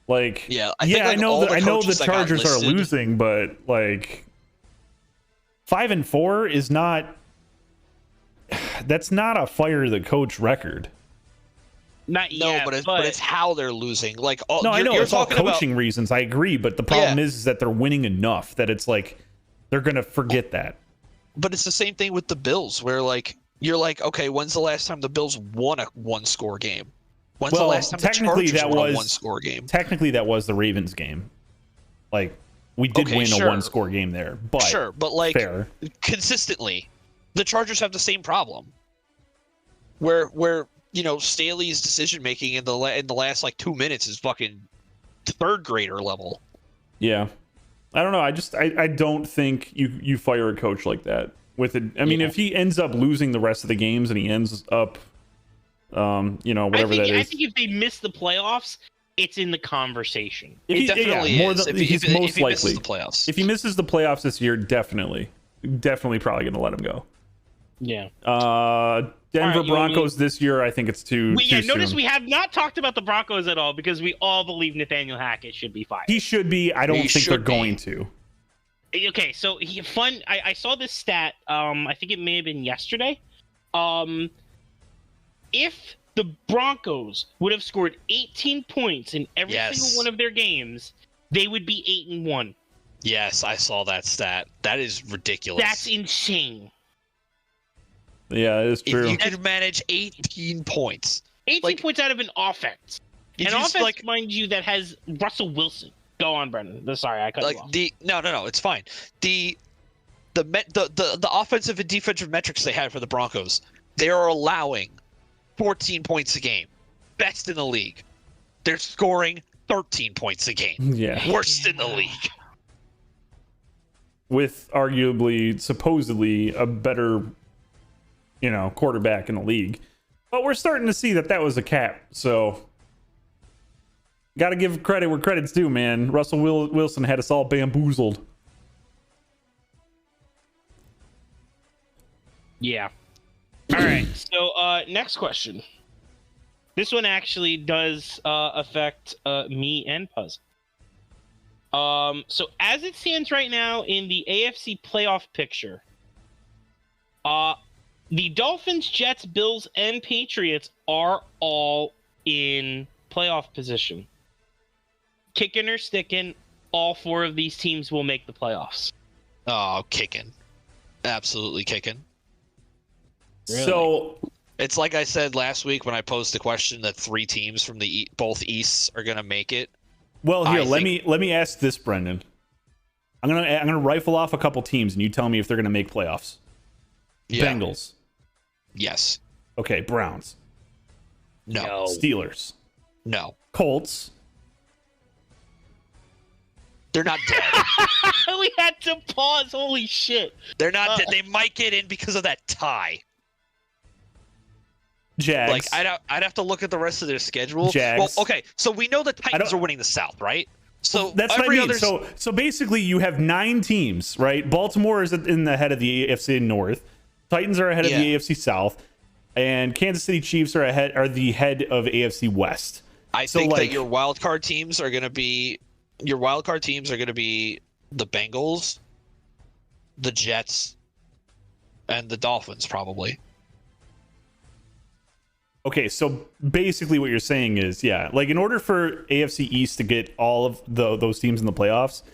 Like, I know the Chargers are losing, but like 5-4 is not. That's not a fire the coach record. Not yet, but it's how they're losing. Like, I know it's all coaching reasons. I agree, but the problem is that they're winning enough that it's like they're gonna forget that. But it's the same thing with the Bills, where like you're like, okay, when's the last time the Bills won a one-score game? When's the last time the Chargers won a one-score game? Technically, that was the Ravens game. Like, We did win sure. a one-score game there, but sure, but like fair. consistently, the Chargers have the same problem. Where Staley's decision making in the last like 2 minutes is fucking third grader level. Yeah, I don't know. I don't think you fire a coach like that with it. I mean, if he ends up losing the rest of the games and he ends up, whatever that is. I think if they miss the playoffs, it's in the conversation. It definitely is. He's most likely. Misses the playoffs. If he misses the playoffs this year, definitely probably going to let him go. Yeah. Denver Broncos this year, I think it's too soon. Notice we have not talked about the Broncos at all because we all believe Nathaniel Hackett should be fired. He should be. I don't think they're going to. Okay, so I saw this stat. I think it may have been yesterday. If the Broncos would have scored 18 points in every single one of their games, they would be 8-1. Yes, I saw that stat. That is ridiculous. That's insane. Yeah, it is true. If you could manage 18 points. 18 points out of an offense. An offense, mind you, that has Russell Wilson. Go on, Brendan. Sorry, I cut you off. No, it's fine. The offensive and defensive metrics they had for the Broncos, they are allowing 14 points a game. Best in the league. They're scoring 13 points a game. Yeah. Worst in the league. With arguably, supposedly, a better quarterback in the league. But we're starting to see that was a cap, so got to give credit where credit's due, man. Russell Wilson had us all bamboozled. Yeah. All right, so next question. This one actually does affect me and Puzz. So as it stands right now in the AFC playoff picture, the Dolphins, Jets, Bills, and Patriots are all in playoff position. Kicking or sticking, all four of these teams will make the playoffs. Oh, kicking. Absolutely kicking. Really? So it's like I said last week when I posed the question that 3 teams from both Easts are going to make it. Well, here, let me ask this, Brendan. I'm gonna rifle off a couple teams, and you tell me if they're gonna make playoffs. Yeah. Bengals. Yes. Okay. Browns. No. Steelers. No. Colts. They're not dead. We had to pause. Holy shit. They're not dead. They might get in because of that tie. Jags. Like I'd have to look at the rest of their schedule. Jags. Well, okay, so we know the Titans are winning the South, right? So that's what I mean. So basically, you have 9 teams, right? Baltimore is in the head of the AFC North. Titans are ahead of the AFC South, and Kansas City Chiefs are the head of AFC West. I think that your wild card teams are going to be the Bengals, the Jets, and the Dolphins, probably. Okay, so basically what you're saying is, like in order for AFC East to get all of those teams in the playoffs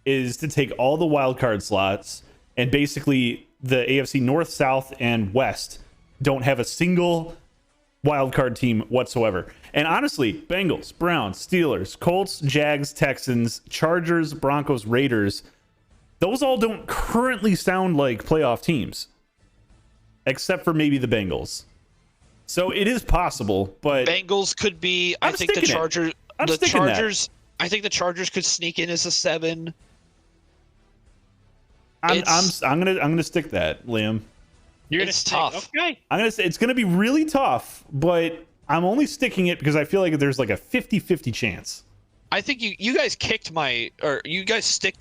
is to take all the wild card slots, and basically the AFC North, South, and West don't have a single wild card team whatsoever. And honestly, Bengals, Browns, Steelers, Colts, Jags, Texans, Chargers, Broncos, Raiders, those all don't currently sound like playoff teams, except for maybe the Bengals. So it is possible, but Bengals could be. I think the Chargers. I think the Chargers could sneak in as a 7. I'm gonna stick that, Liam. It's tough. Okay. I'm gonna say it's gonna be really tough, but I'm only sticking it because I feel like there's like a 50-50 chance. I think you guys sticked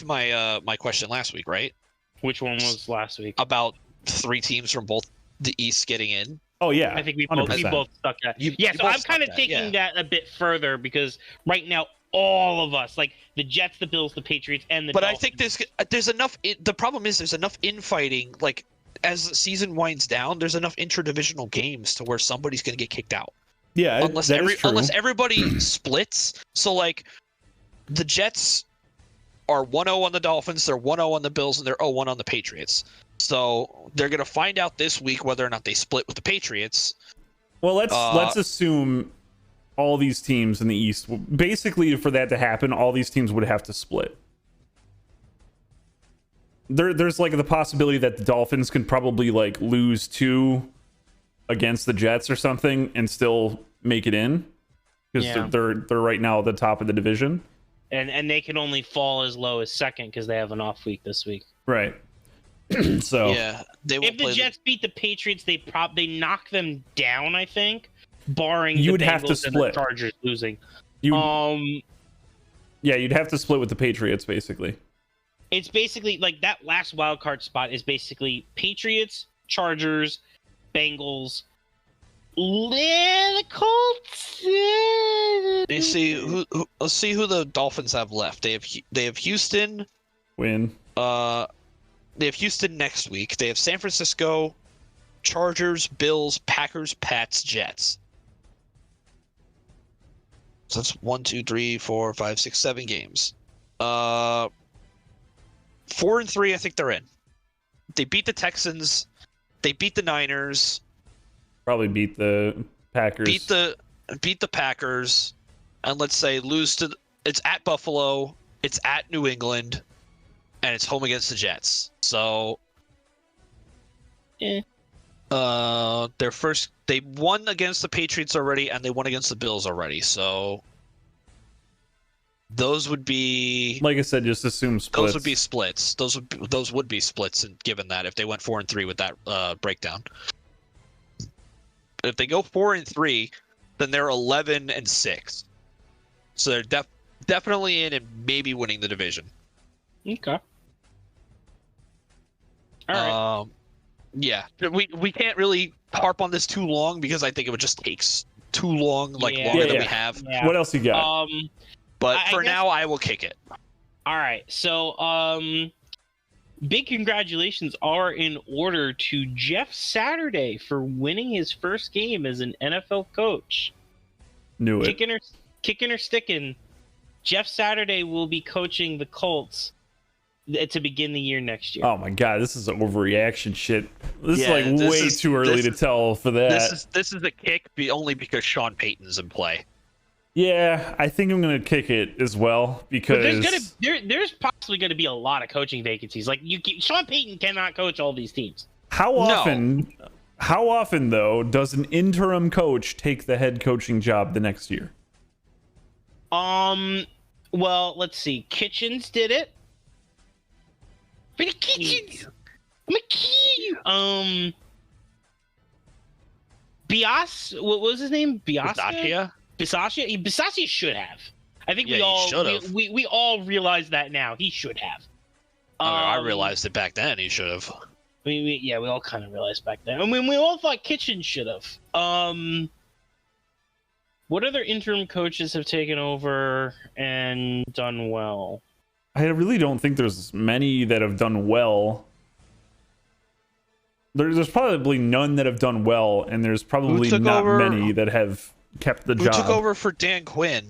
my my question last week, right? Which one was last week? About 3 teams from both the East getting in. Oh yeah, I think we both stuck that. So I'm kind of taking that a bit further because right now all of us, like the Jets, the Bills, the Patriots, and the Dolphins. I think there's enough. The problem is there's enough infighting. Like as the season winds down, there's enough interdivisional games to where somebody's going to get kicked out. Yeah, unless everybody splits. So like the Jets are 1-0 on the Dolphins, they're 1-0 on the Bills, and they're 0-1 on the Patriots. So they're going to find out this week whether or not they split with the Patriots. Well, let's assume all these teams in the East, basically for that to happen, all these teams would have to split. there's like the possibility that the Dolphins can probably like lose 2 against the Jets or something and still make it in, because they're right now at the top of the division. And they can only fall as low as second because they have an off week this week. Right. So yeah, if the Jets beat the Patriots, they knock them down, I think, barring you the would Bengals have to split. and the Chargers losing. Yeah, you'd have to split with the Patriots, basically. It's basically like that last wild card spot is basically Patriots, Chargers, Bengals, the Colts. Let's see who the Dolphins have left. They have Houston. Win. They have Houston next week. They have San Francisco, Chargers, Bills, Packers, Pats, Jets. So that's 1, 2, 3, 4, 5, 6, 7 games. 4-3, I think they're in. They beat the Texans. They beat the Niners. Probably beat the Packers. Beat the Packers, and let's say lose to. It's at Buffalo. It's at New England, and it's home against the Jets. So, they won against the Patriots already, and they won against the Bills already. So, those would be, like I said, just assume splits. Those would be splits. Those would be splits, and given that if they went 4-3 with that breakdown. If they go 4-3, then they're 11-6. So they're definitely in and maybe winning the division. Okay. All right. Yeah, we can't really harp on this too long because I think it would just take too long, longer than we have. Yeah. What else you got? But for now, I will kick it. All right. So, big congratulations are in order to Jeff Saturday for winning his first game as an NFL coach. Knew it. Kicking or sticking, Jeff Saturday will be coaching the Colts to begin the year next year. Oh my God, this is overreaction shit. This is like way too early to tell for that. This is a kick only because Sean Payton's in play. Yeah, I think I'm gonna kick it as well because there's possibly gonna be a lot of coaching vacancies. Like Sean Payton cannot coach all these teams. How often though does an interim coach take the head coaching job the next year? Well, let's see. Kitchens did it. For the Kitchens. I'm a key. Bias. What was his name? Bisaccia. Bisaccia should have. I think we all realize that now. He should have. I realized it back then. He should have. We all kind of realized back then. I mean, we all thought Kitchen should have. What other interim coaches have taken over and done well? I really don't think there's many that have done well. There's probably none that have done well, and there's probably not many that have kept the job. Who took over for Dan Quinn?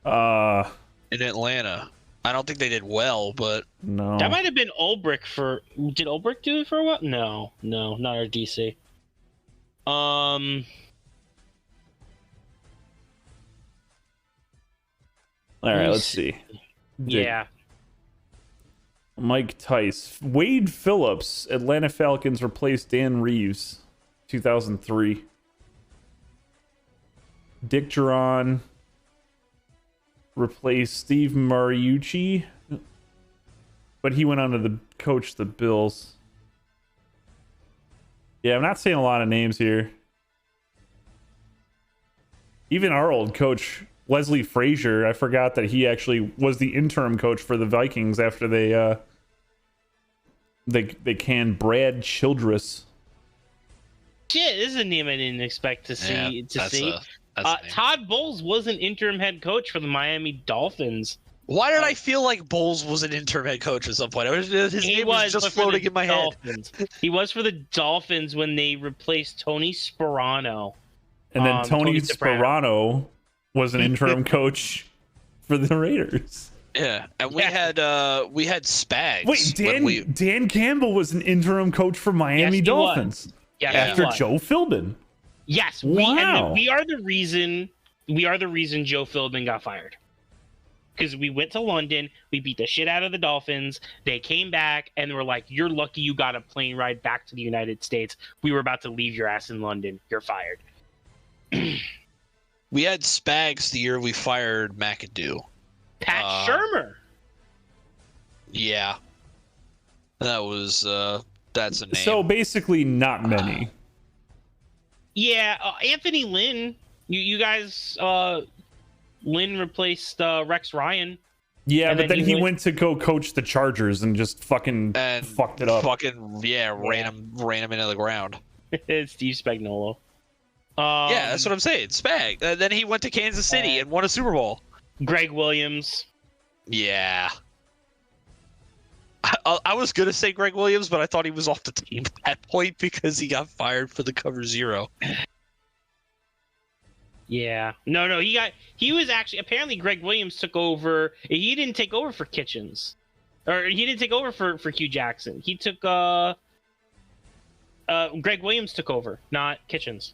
In Atlanta. I don't think they did well, but no. That might have been Ulbrich for. Did Ulbrich do it for a while? No, not our DC. All right, let's see. Yeah. Mike Tice. Wade Phillips, Atlanta Falcons replaced Dan Reeves, 2003. Dick Duran replaced Steve Mariucci, but he went on to coach the Bills. Yeah, I'm not saying a lot of names here. Even our old coach, Leslie Frazier, I forgot that he actually was the interim coach for the Vikings after they canned Brad Childress. Shit, this is a name I didn't expect to see. Todd Bowles was an interim head coach for the Miami Dolphins. Why did I feel like Bowles was an interim head coach at some point? His name was just floating in my head. He was for the Dolphins when they replaced Tony Sperano. And then Tony Sperano was an interim coach for the Raiders. Yeah, and we had Spags. Wait, Dan Campbell was an interim coach for Miami Dolphins. Yes, after Joe Philbin. Yes, wow. we are the reason Joe Philbin got fired. because we went to London, we beat the shit out of the Dolphins. They came back and were like, "You're lucky you got a plane ride back to the United States. We were about to leave your ass in London. You're fired." We had Spags the year we fired McAdoo. Pat Shurmur. Yeah. That was that's a name. So basically, not many. Yeah, Anthony Lynn. You guys, Lynn replaced Rex Ryan. Yeah, And but then he went went to go coach the Chargers and just fucking fucked it up. Fucking ran him into the ground. Steve Spagnuolo. Yeah, that's what I'm saying. Spag. Then he went to Kansas City and won a Super Bowl. Greg Williams. Yeah. I was gonna say Greg Williams, but I thought he was off the team at that point because he got fired for the cover zero. Yeah. No, he was actually, apparently Greg Williams took over. He didn't take over for Kitchens. Or he didn't take over for Hugh Jackson. He took, Greg Williams took over, not Kitchens.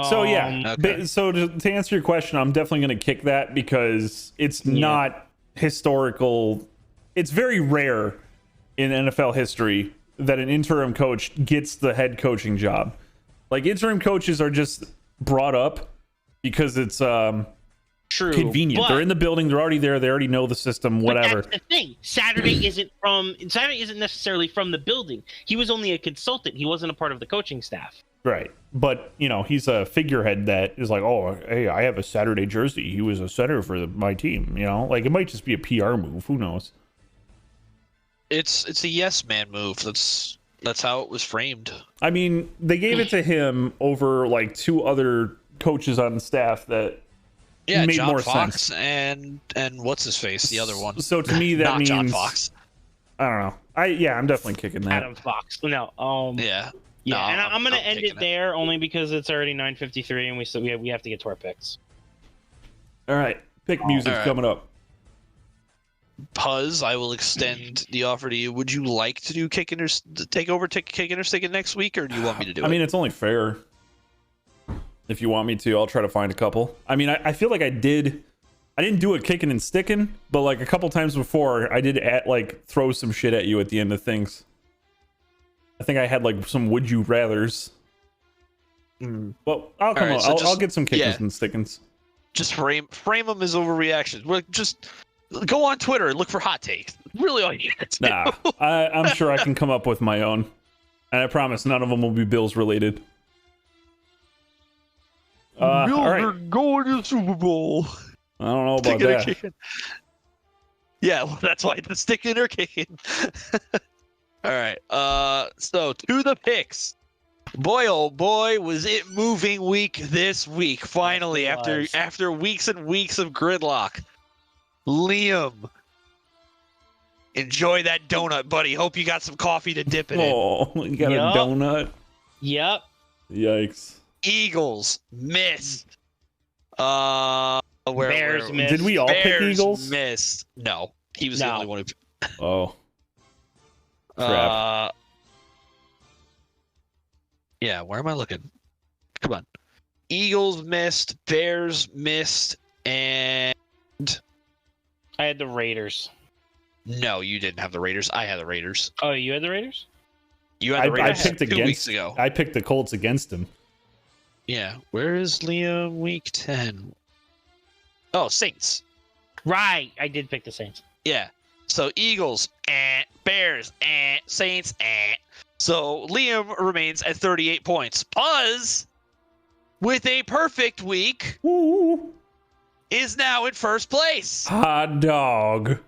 So yeah, Okay. so to answer your question, I'm definitely going to kick that because it's not historical. It's very rare in NFL history that an interim coach gets the head coaching job. Like, interim coaches are just brought up because it's True, convenient. They're in the building, they're already there, they already know the system, whatever. But that's the thing. Saturday isn't necessarily from the building. He was only a consultant. He wasn't a part of the coaching staff. Right. But, he's a figurehead that is like, oh, hey, I have a Saturday jersey. He was a center for my team, Like, it might just be a PR move. Who knows? It's a yes man move. That's how it was framed. I mean, they gave it to him over, like, two other coaches on the staff that made John more Fox sense. and what's his face, the other one. So to me, that Not means... John Fox. I don't know. I'm definitely kicking that. Adam Fox. No. Yeah. Yeah, No, and I'm gonna end kicking it there only because it's already 9:53 and we have to get to our picks. All right. Pick music's All right. coming up. Puzz, I will extend the offer to you. Would you like to do Kicking or Stick It next week, or do you want me to do it? I mean, it's only fair. If you want me to, I'll try to find a couple. I mean, I feel like I didn't do a kicking and sticking, but like a couple times before, I did throw some shit at you at the end of things. I think I had like some would you rathers. Well, I'll come on. I'll get some kickings and stickings. Just frame them as overreactions. Just go on Twitter and look for hot takes. Really, all you need to do. Nah, I'm sure I can come up with my own, and I promise none of them will be Bills related. Bills all right. are going to the Super Bowl. I don't know about Sticking or that. kicking. Yeah, well, that's why it's sticking or kicking. All right. So to the picks. Boy, oh boy, was it moving week this week. Finally, Yes, it after weeks and weeks of gridlock. Liam, enjoy that donut, buddy. Hope you got some coffee to dip it in. Oh, you got Yup. a donut? Yep. Yikes. Eagles missed. Bears missed. Did we all pick Bears Eagles? missed. No, he was the only one who. Oh. Crap. Yeah, where am I looking? Come on. Eagles missed, Bears missed, and I had the Raiders. no, you didn't have the Raiders. I had the Raiders. Oh, you had the Raiders? You had the Raiders I picked 2 against, weeks ago. I picked the Colts against him. Yeah. Where is Liam week 10? Oh, Saints. Right. I did pick the Saints. Yeah. So Eagles, Bears, Saints, So Liam remains at 38 points. Puzz, with a perfect week, Ooh. is now in first place Hot dog.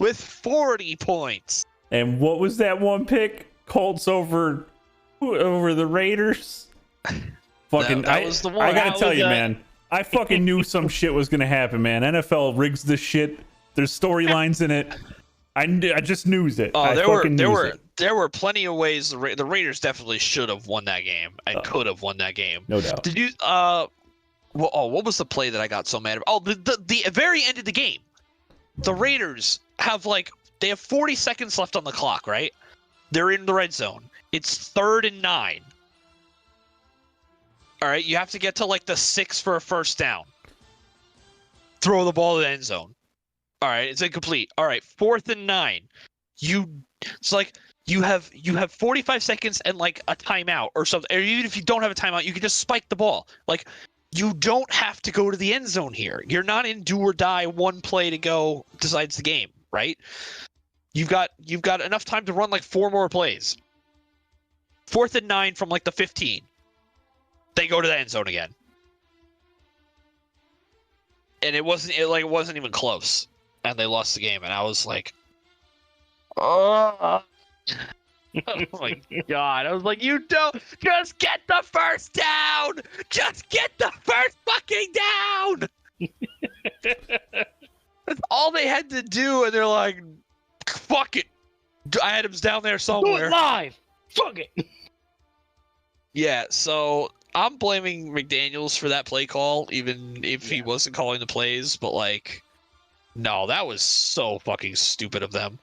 with 40 points. And what was that one pick? Colts over the Raiders? Fucking, that was the one. I gotta That tell was you, a- man. I fucking knew some shit was gonna happen, man. NFL rigs this shit. There's storylines in it. I just knew it. Oh, I fucking knew it. there were plenty of ways the Raiders definitely should have won that game and could have won that game. No doubt. Did you what was the play that I got so mad about? Oh, the very end of the game. The Raiders have they have 40 seconds left on the clock, right? They're in the red zone. It's 3rd and 9. All right, you have to get to the 6 for a first down. throw the ball to the end zone. All right, it's incomplete. All right, 4th and 9. It's like you have 45 seconds and like a timeout or something. Or even if you don't have a timeout, you can just spike the ball. Like, you don't have to go to the end zone here. You're not in do or die. One play to go decides the game, right? You've got enough time to run like 4 more plays. 4th and 9 from like the 15. They go to the end zone again. And it wasn't even close. And they lost the game. And I was like, oh my God. I was like, you don't just get the first down. Just get the first fucking down. That's all they had to do. And they're like, fuck it. Adams down there somewhere. Do it live. Fuck it. Yeah, so I'm blaming McDaniels for that play call, even if he wasn't calling the plays. But like, no, that was so fucking stupid of them.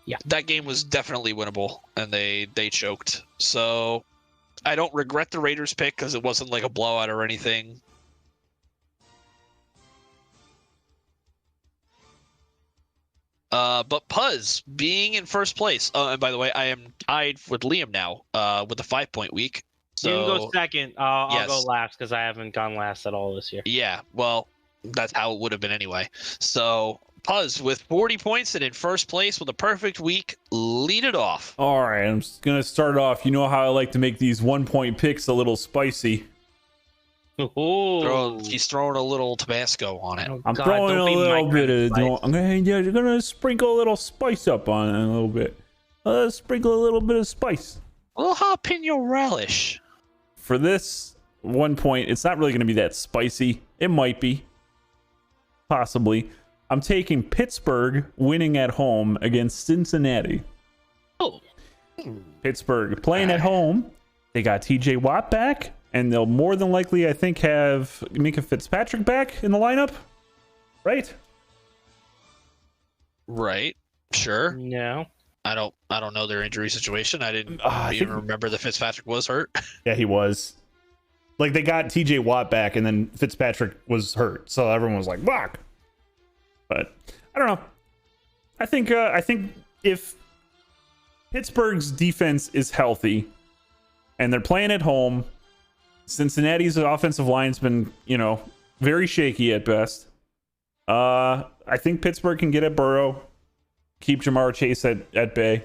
Yeah, that game was definitely winnable, and they choked. So I don't regret the Raiders pick because it wasn't like a blowout or anything. But Puzz being in first place. And by the way, I am tied with Liam now with a 5-point week. So, you can go second. I'll yes. go last because I haven't gone last at all this year. Yeah, well, that's how it would have been anyway. So Puzz with 40 points and in first place with a perfect week. Lead it off. All right, I'm just going to start off. You know how I like to make these 1-point picks a little spicy. He's throwing a little Tabasco on it. I'm throwing a little bit of. You're gonna sprinkle a little spice up on it a little bit. Sprinkle a little bit of spice. A little jalapeno relish. For this 1 point, it's not really going to be that spicy. It might be, possibly. I'm taking Pittsburgh winning at home against Cincinnati. Oh, Pittsburgh playing at home. They got TJ Watt back. And they'll more than likely, I think, have Minka Fitzpatrick back in the lineup, right? Right. Sure. no. I don't know their injury situation. I didn't I even think- remember that Fitzpatrick was hurt. Yeah, he was. Like, they got TJ Watt back, and then Fitzpatrick was hurt, so everyone was like, "Fuck." But I don't know. I think if Pittsburgh's defense is healthy and they're playing at home, Cincinnati's offensive line's been, very shaky at best. I think Pittsburgh can get at Burrow, keep Jamar Chase at bay.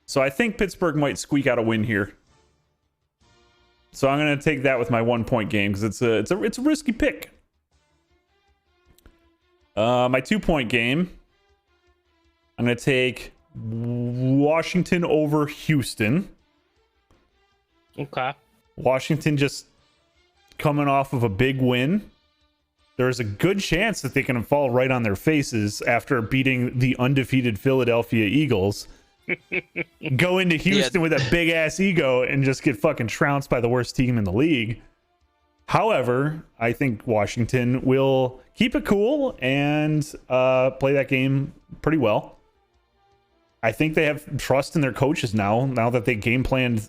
So I think Pittsburgh might squeak out a win here. So I'm going to take that with my 1-point game because it's a risky pick. My 2-point game, I'm going to take Washington over Houston. Okay. Washington just coming off of a big win. There's a good chance that they can fall right on their faces after beating the undefeated Philadelphia Eagles. Go into Houston with a big ass ego and just get fucking trounced by the worst team in the league. However, I think Washington will keep it cool and play that game pretty well. I think they have trust in their coaches now that they game planned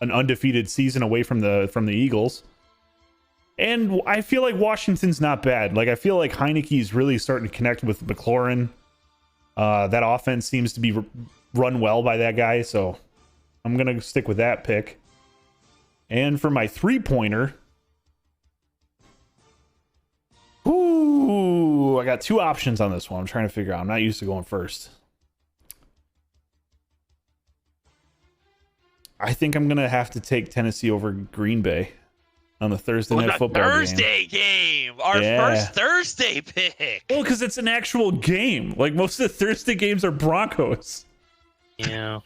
an undefeated season away from the Eagles. And I feel like Washington's not bad. Like, I feel like Heineke's really starting to connect with McLaurin. That offense seems to be run well by that guy, so I'm going to stick with that pick. And for my 3-pointer, I got 2 options on this one. I'm trying to figure out. I'm not used to going first. I think I'm going to have to take Tennessee over Green Bay on the Thursday night football Thursday game. Our first Thursday pick. Well, because it's an actual game. Like, most of the Thursday games are Broncos. Yeah.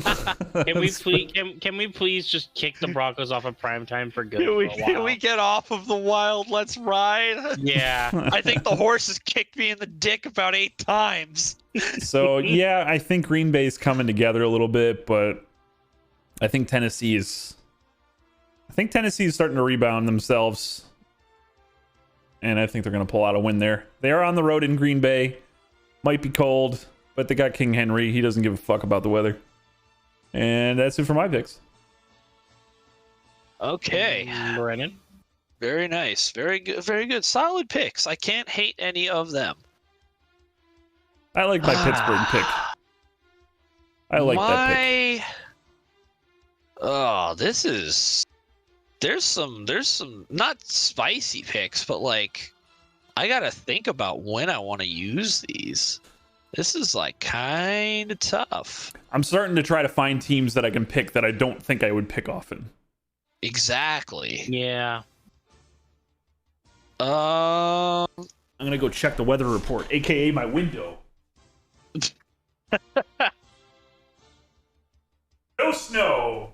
Can we please just kick the Broncos off of primetime for good? Can we get off of the wild let's ride? Yeah. I think the horse has kicked me in the dick about 8 times. So, yeah, I think Green Bay's coming together a little bit, but I think Tennessee is starting to rebound themselves, and I think they're going to pull out a win there. They are on the road in Green Bay. Might be cold, but they got King Henry. He doesn't give a fuck about the weather. And that's it for my picks. Okay. Brennan? Very nice. Very good. Very good. Solid picks. I can't hate any of them. I like my Pittsburgh pick. I like that pick. Oh, this is. There's some not spicy picks, but like I gotta think about when I want to use these. This is like kind of tough. I'm starting to try to find teams that I can pick that I don't think I would pick often. Exactly. Yeah. I'm gonna go check the weather report, aka my window. No snow.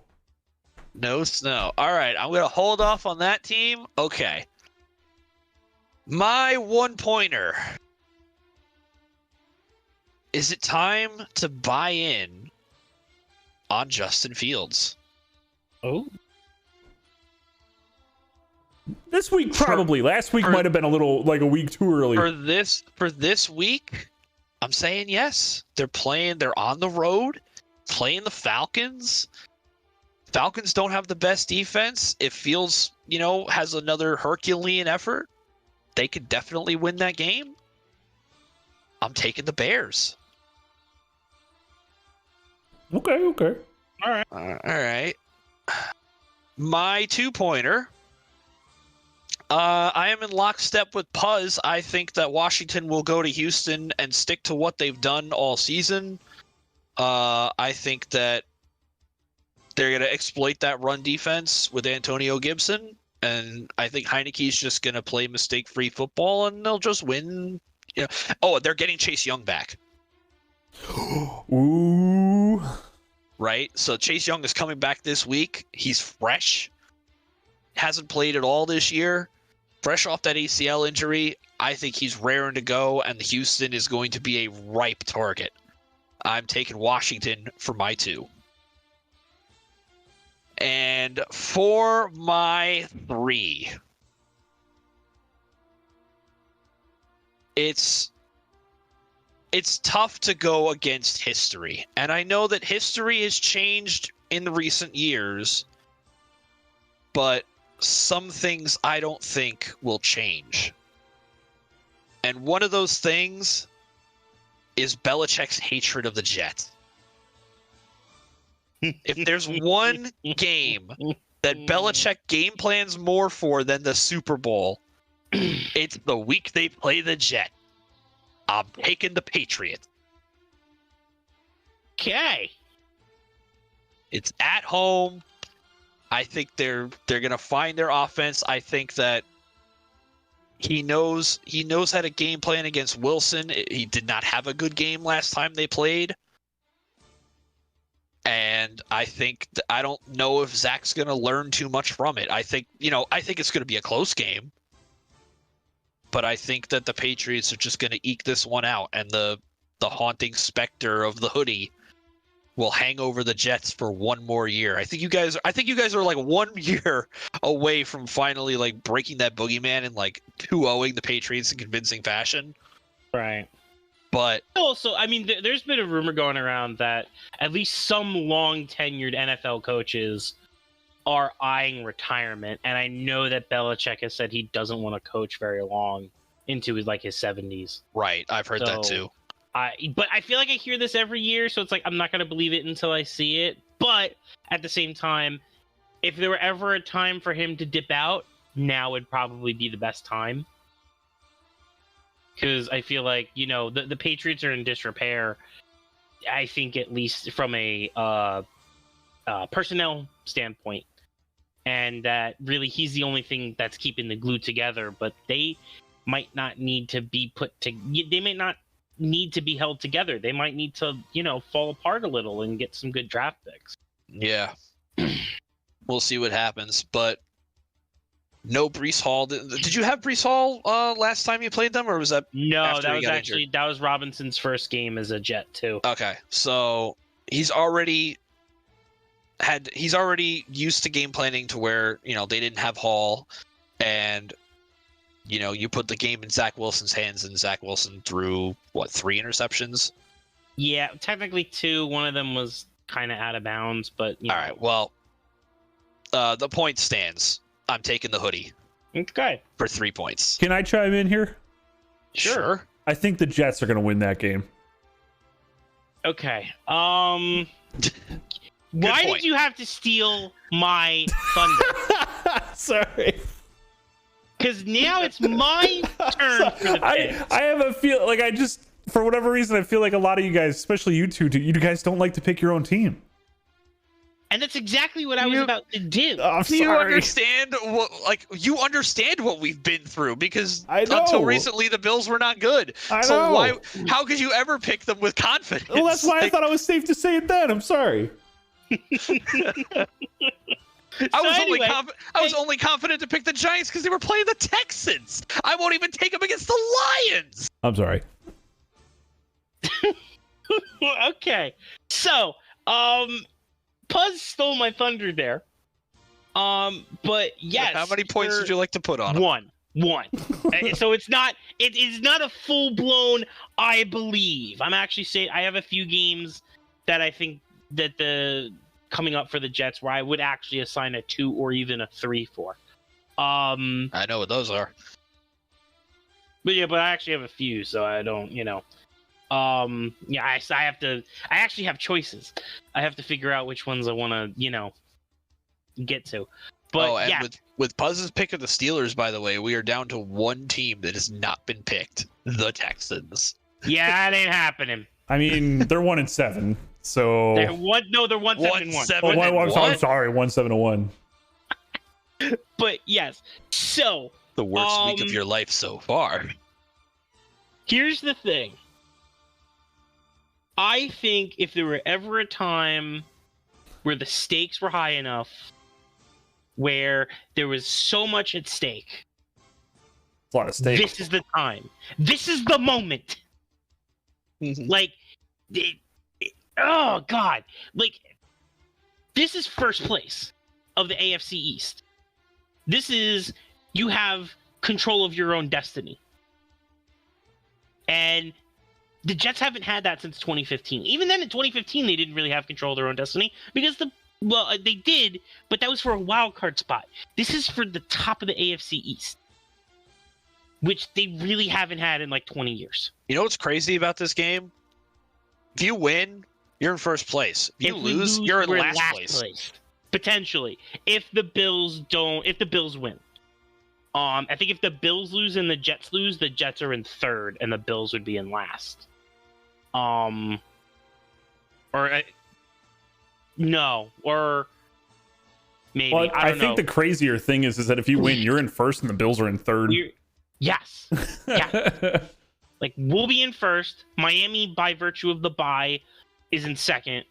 No snow. All right, I'm gonna hold off on that team. Okay. My 1-pointer. Is it time to buy in on Justin Fields? Oh. This week probably. Last week might have been a a week too early. For this week, I'm saying yes. They're on the road, playing the Falcons. Falcons don't have the best defense. If Fields, has another Herculean effort, they could definitely win that game. I'm taking the Bears. Okay. All right. My 2-pointer. I am in lockstep with Puzz. I think that Washington will go to Houston and stick to what they've done all season. I think that they're going to exploit that run defense with Antonio Gibson, and I think Heineke's just going to play mistake-free football, and they'll just win. Oh, they're getting Chase Young back. Ooh. Right? So Chase Young is coming back this week. He's fresh. Hasn't played at all this year. Fresh off that ACL injury. I think he's raring to go, and Houston is going to be a ripe target. I'm taking Washington for my 2. And for my 3, it's tough to go against history. And I know that history has changed in the recent years, but some things I don't think will change. And one of those things is Belichick's hatred of the Jets. If there's one game that Belichick game plans more for than the Super Bowl, it's the week they play the Jets. I'm taking the Patriots. Okay. It's at home. I think they're gonna find their offense. I think that he knows how to game plan against Wilson. He did not have a good game last time they played. And I don't know if Zach's going to learn too much from it. I think it's going to be a close game. But I think that the Patriots are just going to eke this one out, and the haunting specter of the hoodie will hang over the Jets for one more year. I think you guys are like 1 year away from finally like breaking that boogeyman and like 2-0ing the Patriots in convincing fashion. Right. But also, I mean, there's been a rumor going around that at least some long-tenured NFL coaches are eyeing retirement, and I know that Belichick has said he doesn't want to coach very long into his 70s. Right, I've heard that too. But I feel like I hear this every year, so it's like I'm not going to believe it until I see it. But at the same time, if there were ever a time for him to dip out, now would probably be the best time. Because I feel like, the Patriots are in disrepair, I think, at least from a personnel standpoint. And that really he's the only thing that's keeping the glue together. But they might not need to be they might not need to be held together. They might need to, fall apart a little and get some good draft picks. Yeah. We'll see what happens. But no Breece Hall. Did you have Breece Hall last time you played them, or was that that was Robinson's first game as a Jet too. Okay, so he's already used to game planning to where they didn't have Hall, and you put the game in Zach Wilson's hands, and Zach Wilson threw 3 interceptions? Yeah, technically 2. One of them was kind of out of bounds, but all right. Well, the point stands. I'm taking the hoodie. Okay. for 3 points. Can I chime in here? Sure. I think the Jets are going to win that game. Okay. Why point. did you have to steal my thunder? Sorry. Because now it's my turn for the picks. I have a feel like for whatever reason, I feel like a lot of you guys, especially you two, you guys don't like to pick your own team. And that's exactly what I was about to do. I'm Do you sorry. understand what? Like, you understand what we've been through because I know. until recently the Bills were not good. I so know. how could you ever pick them with confidence? Well, that's why I thought it was safe to say it then. I'm sorry. I was only confident to pick the Giants because they were playing the Texans. I won't even take them against the Lions. I'm sorry. Okay. So, Puzz stole my thunder there. But yes. How many points would you like to put on them? One. So it is not a full-blown I believe. I'm actually saying I have a few games that I think that coming up for the Jets where I would actually assign a 2 or even a 3 for. I know what those are. But I actually have a few, so I don't, I actually have choices. I have to figure out which ones I want to, get to. But with Puzz's pick of the Steelers, by the way, we are down to one team that has not been picked: the Texans. Yeah, that ain't happening. I mean, they're 1-7, so They're 1-7-1. I'm sorry, 1-7-1. But yes, so The worst week of your life so far. here's the thing. I think if there were ever a time where the stakes were high enough, where there was so much at stake, A lot of stakes. this is the time. This is the moment. Like, oh God, like this is first place of the AFC East. This is, you have control of your own destiny. And the Jets haven't had that since 2015. Even then in 2015, they didn't really have control of their own destiny because they did, but that was for a wild card spot. This is for the top of the AFC East, which they really haven't had in like 20 years. You know what's crazy about this game? If you win, you're in first place. If you lose, you're in last place. Potentially. If the Bills win. I think if the Bills lose and the Jets lose, the Jets are in third and the Bills would be in last. No, or maybe. Well, I think the crazier thing is that if you win, you're in first and the Bills are in third. Yes. Yeah. Like, we'll be in first. Miami, by virtue of the bye, is in second.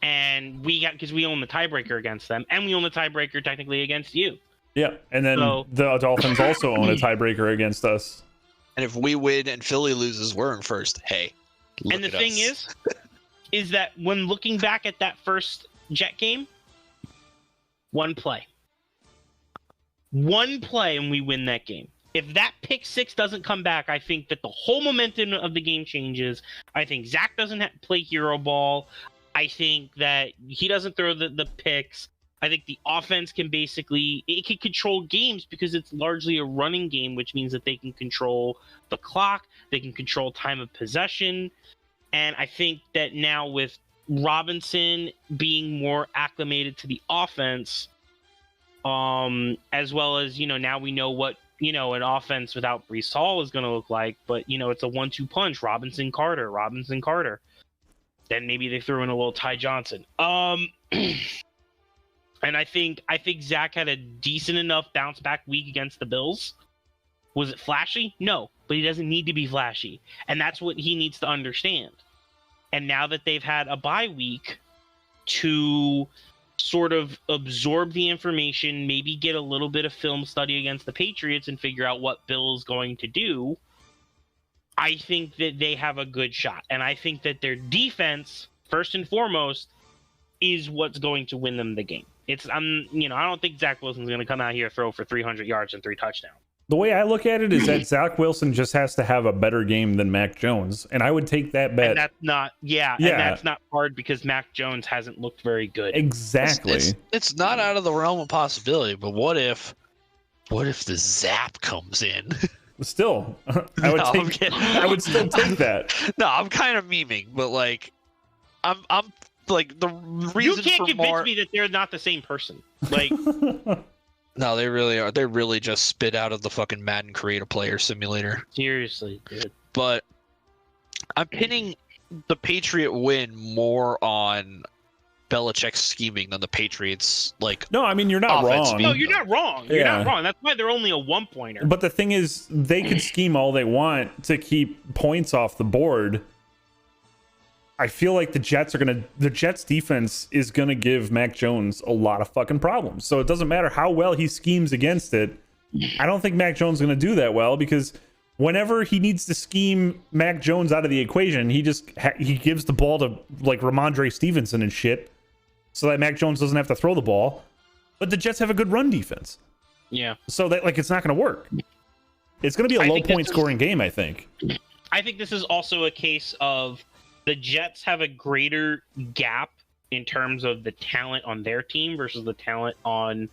And because we own the tiebreaker against them, and we own the tiebreaker technically against you. Yeah, and then the Dolphins also own a tiebreaker against us. And if we win and Philly loses, we're in first. Hey, look and the at thing us. is that when looking back at that first Jet game, one play, and we win that game. If that pick six doesn't come back, I think that the whole momentum of the game changes. I think Zach doesn't play hero ball. I think that he doesn't throw the picks. I think the offense can control games because it's largely a running game, which means that they can control the clock, they can control time of possession. And I think that now with Robinson being more acclimated to the offense, as well as, now we know what, an offense without Breece Hall is going to look like, but, it's a 1-2 punch, Robinson, Carter. Then maybe they throw in a little Ty Johnson. And I think Zach had a decent enough bounce back week against the Bills. Was it flashy? No, but he doesn't need to be flashy. And that's what he needs to understand. And now that they've had a bye week to sort of absorb the information, maybe get a little bit of film study against the Patriots and figure out what Bill's going to do, I think that they have a good shot. And I think that their defense, first and foremost, is what's going to win them the game. I don't think Zach Wilson's going to come out here, throw for 300 yards and 3 touchdowns. The way I look at it is that Zach Wilson just has to have a better game than Mac Jones, and I would take that bet. And that's not, and that's not hard because Mac Jones hasn't looked very good. Exactly. It's not out of the realm of possibility, but what if What if the zap comes in? Still, No, I'm kidding. I would still take that. No, I'm kind of memeing, but like, I'm like the You reason can't for convince more. me that they're not the same person. Like, No, they really are. They're really just spit out of the fucking Madden Create a Player simulator. seriously, dude. But I'm pinning the Patriot win more on Belichick's scheming than the Patriots like. No, I mean you're not Offense wrong. being- No, you're not wrong. You're Yeah. not wrong. That's why they're only a 1-pointer. But the thing is, they could scheme all they want to keep points off the board. I feel like the Jets defense is gonna give Mac Jones a lot of fucking problems. So it doesn't matter how well he schemes against it. I don't think Mac Jones is gonna do that well, because whenever he needs to scheme Mac Jones out of the equation, he gives the ball to like Ramondre Stevenson and shit, so that Mac Jones doesn't have to throw the ball. But the Jets have a good run defense, Yeah. so that like it's not gonna work. It's gonna be a I low think point this is- scoring game, I think. I think this is also a case of the Jets have a greater gap in terms of the talent on their team versus the talent on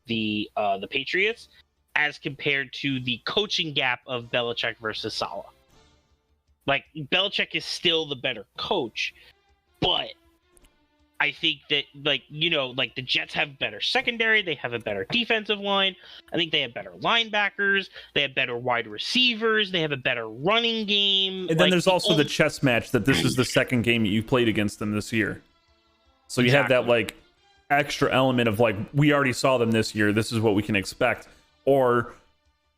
the Patriots, as compared to the coaching gap of Belichick versus Saleh. Like, Belichick is still the better coach, but I think that, like, you know, like the Jets have better secondary, they have a better defensive line, I think they have better linebackers, they have better wide receivers, they have a better running game. And then there's also the chess match that this is the second game you've played against them this year. So you have that Exactly. like extra element of like, we already saw them this year, this is what we can expect. Or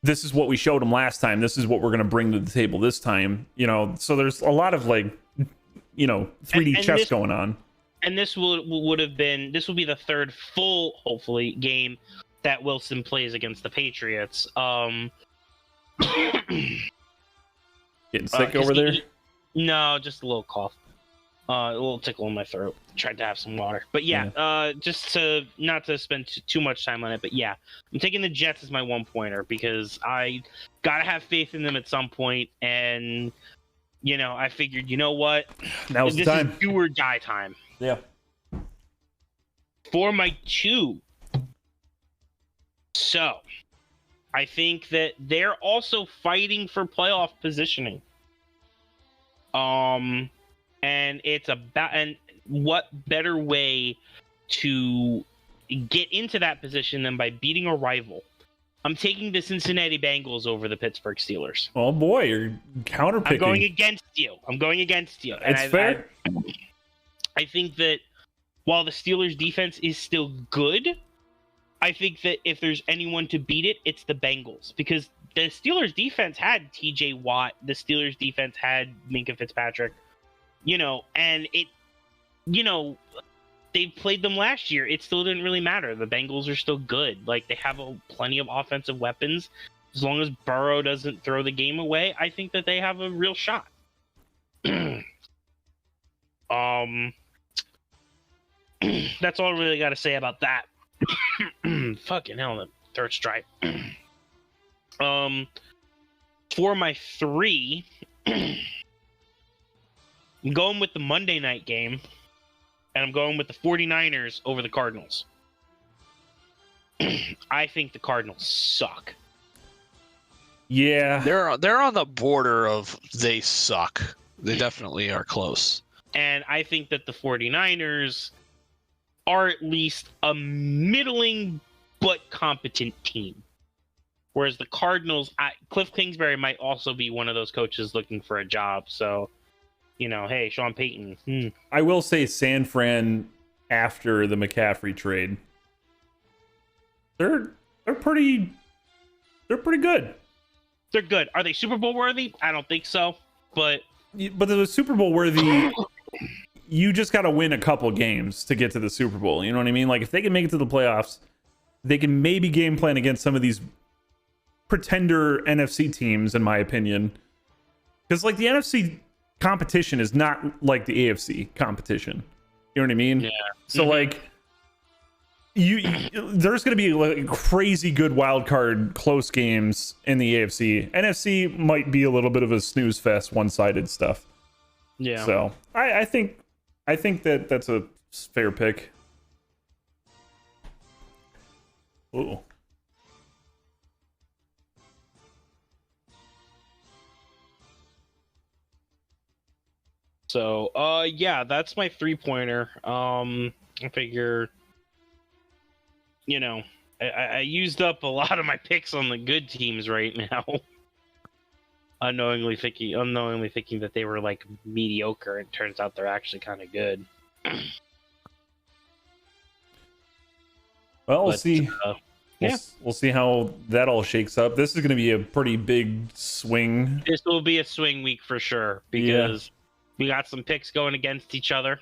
this is what we showed them last time, this is what we're going to bring to the table this time. You know, so there's a lot of like, you know, 3D And chess this- going on. And this will be the third full, hopefully, game that Wilson plays against the Patriots. Getting sick 'cause over there? No, just a little cough. A little tickle in my throat. Tried to have some water. But yeah, just to not to spend too much time on it, but yeah, I'm taking the Jets as my 1-pointer because I gotta have faith in them at some point, and you know, I figured, you know what, Now's the this time. is do or die time. Yeah. For my 2. So, I think that they're also fighting for playoff positioning. And it's about, and what better way to get into that position than by beating a rival? I'm taking the Cincinnati Bengals over the Pittsburgh Steelers. Oh boy, you're counterpicking. I'm going against you. And It's fair. I think that while the Steelers defense is still good, I think that if there's anyone to beat it, it's the Bengals, because the Steelers defense had TJ Watt, the Steelers defense had Minka Fitzpatrick, you know, and it, you know, they played them last year. It still didn't really matter. The Bengals are still good. Like, they have plenty of offensive weapons. As long as Burrow doesn't throw the game away, I think that they have a real shot. That's all I really got to say about that. Fucking hell, the third strike. For my 3, I'm going with the Monday night game, and I'm going with the 49ers over the Cardinals. I think the Cardinals suck. Yeah. They're on the border of they suck. They definitely are close. And I think that the 49ers are at least a middling but competent team. Whereas the Cardinals, Cliff Kingsbury might also be one of those coaches looking for a job. So, you know, hey, Sean Payton. I will say San Fran after the McCaffrey trade. They're pretty good. They're good. Are they Super Bowl worthy? I don't think so. But the Super Bowl worthy, you just got to win a couple games to get to the Super Bowl. You know what I mean? Like, if they can make it to the playoffs, they can maybe game plan against some of these pretender NFC teams, in my opinion. Because, like, the NFC competition is not like the AFC competition. You know what I mean? Yeah. So, like, there's going to be like crazy good wild card close games in the AFC. NFC might be a little bit of a snooze fest, one-sided stuff. yeah. So I think that that's a fair pick. Ooh. So, yeah, that's my 3-pointer. I figure, I used up a lot of my picks on the good teams right now. unknowingly thinking that they were like mediocre. It turns out they're actually kind of good. Well, we'll see. Yeah. We'll see how that all shakes up. This is going to be a pretty big swing. This will be a swing week for sure because we got some picks going against each other.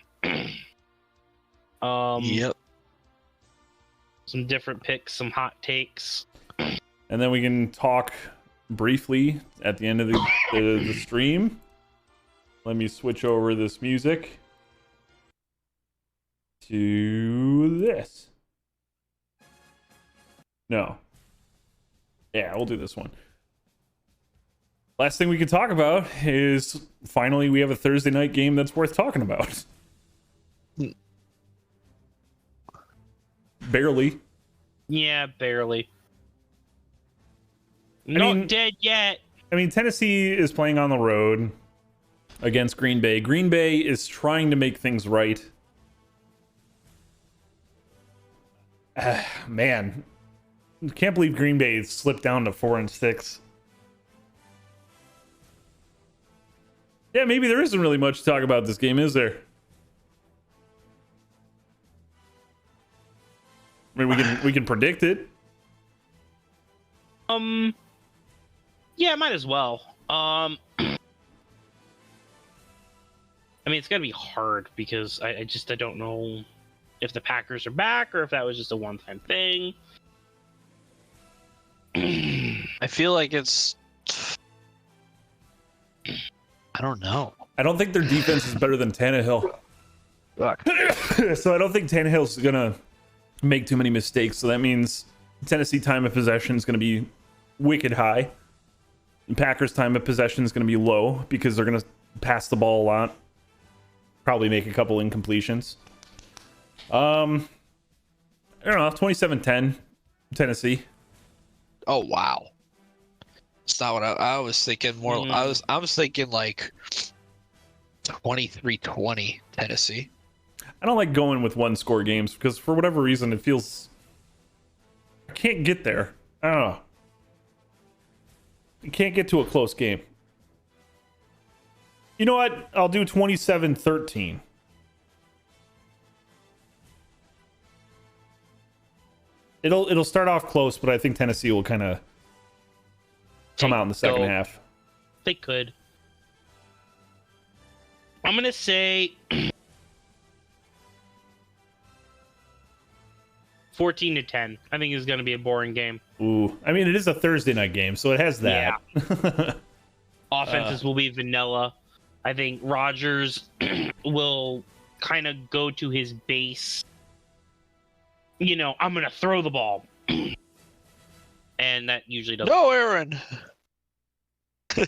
Yep. Some different picks, some hot takes. And then we can talk briefly at the end of the stream. Let me switch over this music to this. No. Yeah, we'll do this one. Last thing we can talk about is finally we have a Thursday night game that's worth talking about. Barely. Yeah, barely. I Not mean, dead yet. I mean, Tennessee is playing on the road against Green Bay. Green Bay is trying to make things right. Man, can't believe Green Bay slipped down to 4-6. Yeah, maybe there isn't really much to talk about this game, is there? I mean, we can predict it. Yeah, might as well. I mean, it's gonna be hard because I don't know if the Packers are back or if that was just a one-time thing. I feel like it's. I don't know. I don't think their defense is better than Tannehill. Fuck. So I don't think Tannehill's gonna make too many mistakes. So that means Tennessee time of possession is gonna be wicked high. And Packers time of possession is gonna be low because they're gonna pass the ball a lot. Probably make a couple incompletions. I don't know, 27-10 Tennessee. Oh wow. It's not what I was thinking. More, I was thinking like 23-20 Tennessee. I don't like going with one score games because for whatever reason it feels I can't get there. I don't know. I can't get to a close game. You know what? I'll do 27-13. It'll start off close, but I think Tennessee will kind of come out in the second half. They could. I'm gonna say 14-10. I think it's gonna be a boring game. Ooh, I mean it is a Thursday night game, so it has that. Yeah. Offenses will be vanilla. I think Rodgers will kind of go to his base. I'm gonna throw the ball, and that usually doesn't. No, Aaron.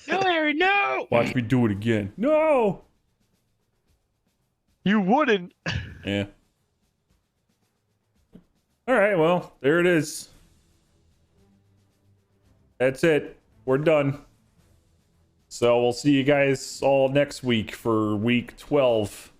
No, Aaron, no. Watch me do it again. No. You wouldn't. Yeah. All right, well, there it is. That's it. We're done. So we'll see you guys all next week for week 12